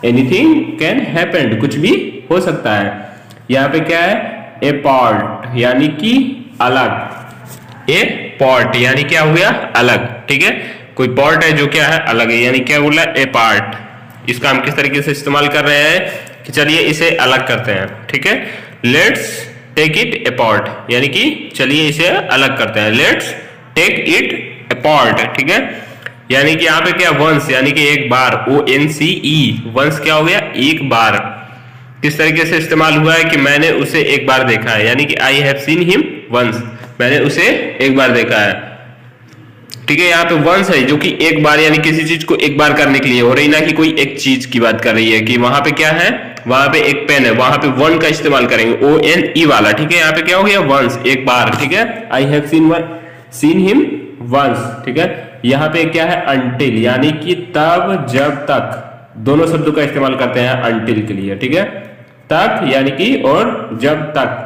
एनीथिंग कैन हैपन, कुछ भी हो सकता है। यहाँ पे क्या है, ए पार्ट, यानी कि अलग। ए पॉट यानी क्या हो गया, अलग, ठीक है। कोई पॉट है जो क्या है, अलग है, यानी क्या बोला, ए पार्ट। इसका हम किस तरीके से इस्तेमाल कर रहे हैं कि चलिए इसे अलग करते हैं, ठीक है। लेट्स टेक इट अपार्ट, यानी कि चलिए इसे अलग करते हैं। लेट्स टेक इट अपार्ट, ठीक है। यानी कि यहाँ पे क्या, वंस, यानी कि एक बार, ONCE, वंस क्या हो गया, एक बार। किस तरीके से इस्तेमाल हुआ है कि मैंने उसे एक बार देखा है, यानी कि I have seen him once, मैंने उसे एक बार देखा है, ठीक है। यहाँ पे वंस है जो कि एक बार, यानी किसी चीज को एक बार करने के लिए हो रही, ना कि कोई एक चीज की बात कर रही है। कि वहां पे क्या है, वहां पे एक पेन है, वहां पे वन का इस्तेमाल करेंगे, ONE वाला, ठीक है। यहाँ पे क्या हो गया, वंस, एक बार, ठीक है। I have seen him once, ठीक है। यहाँ पे क्या है, अनटिल, यानी कि तब, जब तक, दोनों शब्दों का इस्तेमाल करते हैं अनटिल के लिए, ठीक है। तक यानी कि और जब तक।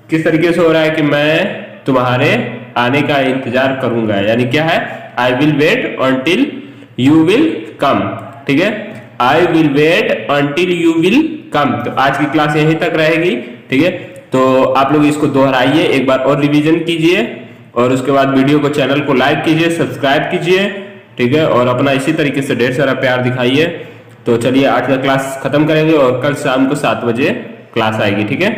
किस तरीके से हो रहा है कि मैं तुम्हारे आने का इंतजार करूंगा, यानी क्या है, I will wait until you will come, ठीक है। I will wait until you will come. तो आज की क्लास यहीं तक रहेगी, ठीक है। तो आप लोग इसको दोहराइए, एक बार और रिवीजन कीजिए, और उसके बाद वीडियो को, चैनल को लाइक कीजिए, सब्सक्राइब कीजिए, ठीक है। और अपना इसी तरीके से ढेर सारा प्यार दिखाइए। तो चलिए आज का क्लास खत्म करेंगे और कल शाम को 7 बजे क्लास आएगी, ठीक है।